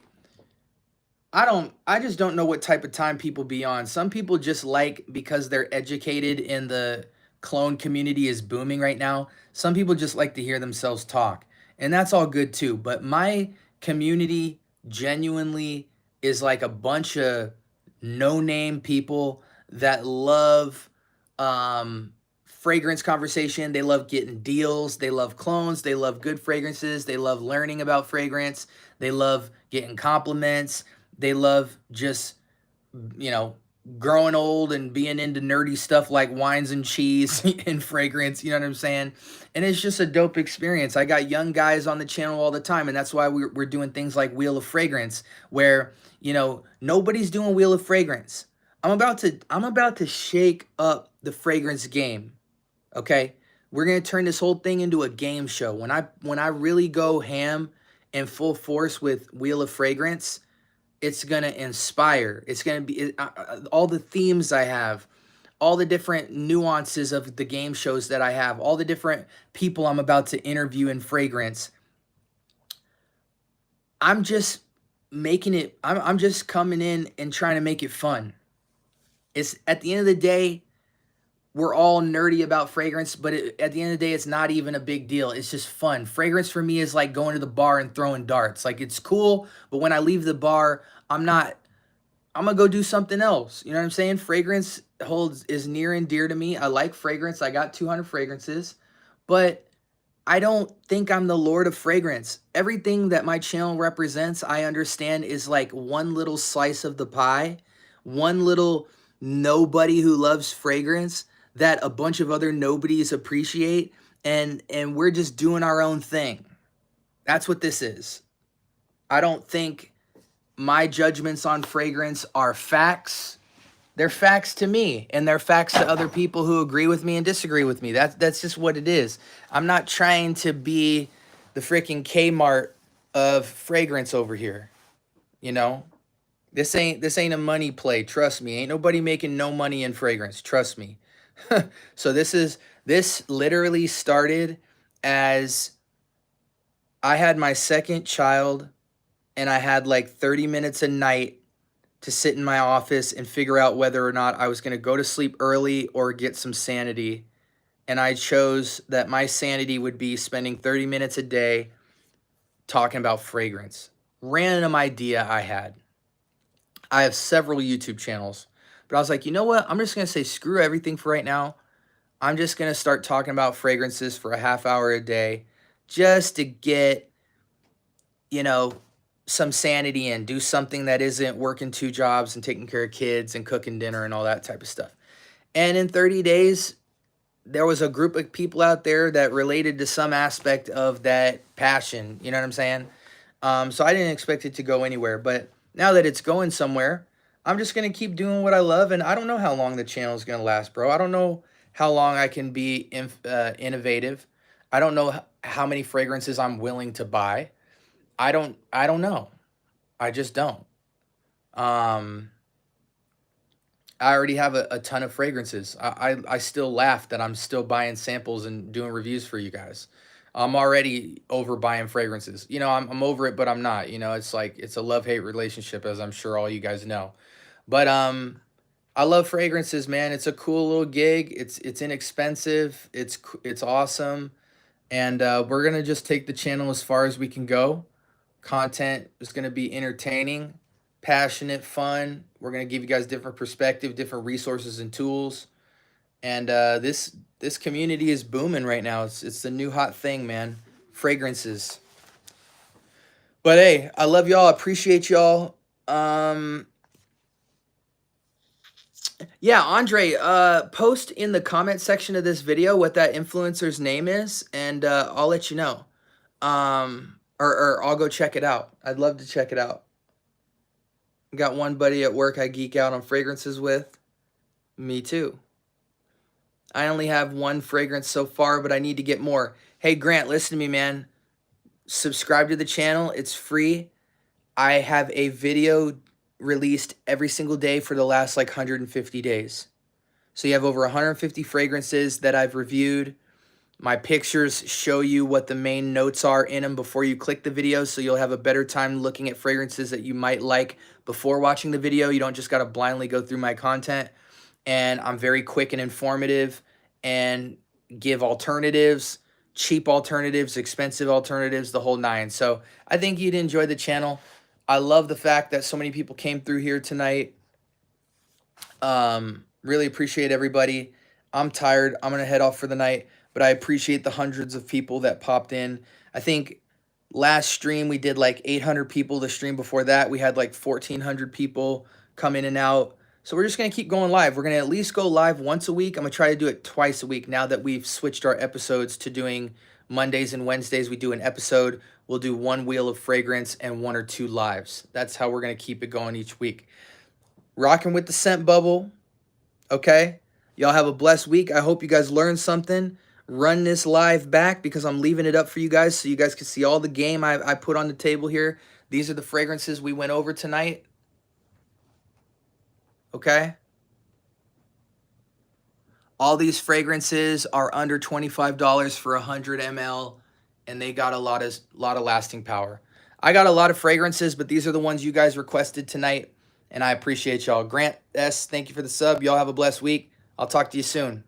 I just don't know what type of time people be on. Some people just like, because they're educated and the clone community is booming right now, some people just like to hear themselves talk. And that's all good too. But my community genuinely is like a bunch of no-name people that love fragrance conversation. They love getting deals. They love clones. They love good fragrances. They love learning about fragrance. They love getting compliments. They love just, you know, growing old and being into nerdy stuff like wines and cheese and fragrance. You know what I'm saying? And it's just a dope experience. I got young guys on the channel all the time, and that's why we're doing things like Wheel of Fragrance, where, you know, nobody's doing Wheel of Fragrance. I'm about to shake up the fragrance game. Okay? We're going to turn this whole thing into a game show. When I really go ham and full force with Wheel of Fragrance, it's going to inspire. It's going to be all the themes I have, all the different nuances of the game shows that I have, all the different people I'm about to interview in fragrance. I'm just making it, I'm just coming in and trying to make it fun. It's at the end of the day, we're all nerdy about fragrance, but at the end of the day, it's not even a big deal. It's just fun. Fragrance for me is like going to the bar and throwing darts. Like, it's cool, but when I leave the bar, I'm going to go do something else. You know what I'm saying? Fragrance is near and dear to me. I like fragrance. I got 200 fragrances, but I don't think I'm the Lord of fragrance. Everything that my channel represents, I understand, is like one little slice of the pie, one little nobody who loves fragrance that a bunch of other nobodies appreciate, and we're just doing our own thing. That's what this is. I don't think my judgments on fragrance are facts. They're facts to me, and they're facts to other people who agree with me and disagree with me. That's just what it is. I'm not trying to be the freaking Kmart of fragrance over here. You know? This ain't a money play, trust me. Ain't nobody making no money in fragrance, trust me. So this literally started as I had my second child, and I had like 30 minutes a night to sit in my office and figure out whether or not I was going to go to sleep early or get some sanity. And I chose that my sanity would be spending 30 minutes a day talking about fragrance. Random idea I had. I have several YouTube channels, but I was like, you know what? I'm just going to say screw everything for right now. I'm just going to start talking about fragrances for a half hour a day just to get, you know, some sanity and do something that isn't working 2 jobs and taking care of kids and cooking dinner and all that type of stuff. And in 30 days, there was a group of people out there that related to some aspect of that passion. You know what I'm saying? So I didn't expect it to go anywhere, but now that it's going somewhere, I'm just going to keep doing what I love. And I don't know how long the channel is going to last, bro. I don't know how long I can be innovative. I don't know how many fragrances I'm willing to buy. I don't know. I just don't. I already have a ton of fragrances. I still laugh that I'm still buying samples and doing reviews for you guys. I'm already over buying fragrances. You know, I'm over it, but I'm not. You know, it's like, it's a love-hate relationship, as I'm sure all you guys know. But I love fragrances, man. It's a cool little gig. It's inexpensive. It's awesome. And we're going to just take the channel as far as we can go. Content is going to be entertaining, passionate, fun. We're going to give you guys different perspective, different resources and tools. And this community is booming right now. It's the new hot thing, man. Fragrances. But hey, I love y'all. Appreciate y'all. Yeah, Andre, post in the comment section of this video what that influencer's name is, and I'll let you know. Or I'll go check it out. I'd love to check it out. Got one buddy at work I geek out on fragrances with. Me too. I only have one fragrance so far, but I need to get more. Hey, Grant, listen to me, man. Subscribe to the channel. It's free. I have a video released every single day for the last like 150 days. So you have over 150 fragrances that I've reviewed. My pictures show you what the main notes are in them before you click the video, so you'll have a better time looking at fragrances that you might like before watching the video. You don't just got to blindly go through my content. And I'm very quick and informative and give alternatives, cheap alternatives, expensive alternatives, the whole nine. So I think you'd enjoy the channel. I love the fact that so many people came through here tonight. Really appreciate everybody. I'm tired. I'm going to head off for the night, but I appreciate the hundreds of people that popped in. I think last stream we did like 800 people. The stream before that we had like 1,400 people come in and out. So we're just going to keep going live. We're going to at least go live once a week. I'm going to try to do it twice a week now that we've switched our episodes to doing Mondays and Wednesdays. We do an episode. We'll do one wheel of fragrance and 1 or 2 lives. That's how we're going to keep it going each week. Rocking with the scent bubble. Okay? Y'all have a blessed week. I hope you guys learned something. Run this live back because I'm leaving it up for you guys so you guys can see all the game I put on the table here. These are the fragrances we went over tonight. Okay? All these fragrances are under $25 for 100 ml, and they got a lot of lasting power. I got a lot of fragrances, but these are the ones you guys requested tonight, and I appreciate y'all. Grant S., thank you for the sub. Y'all have a blessed week. I'll talk to you soon.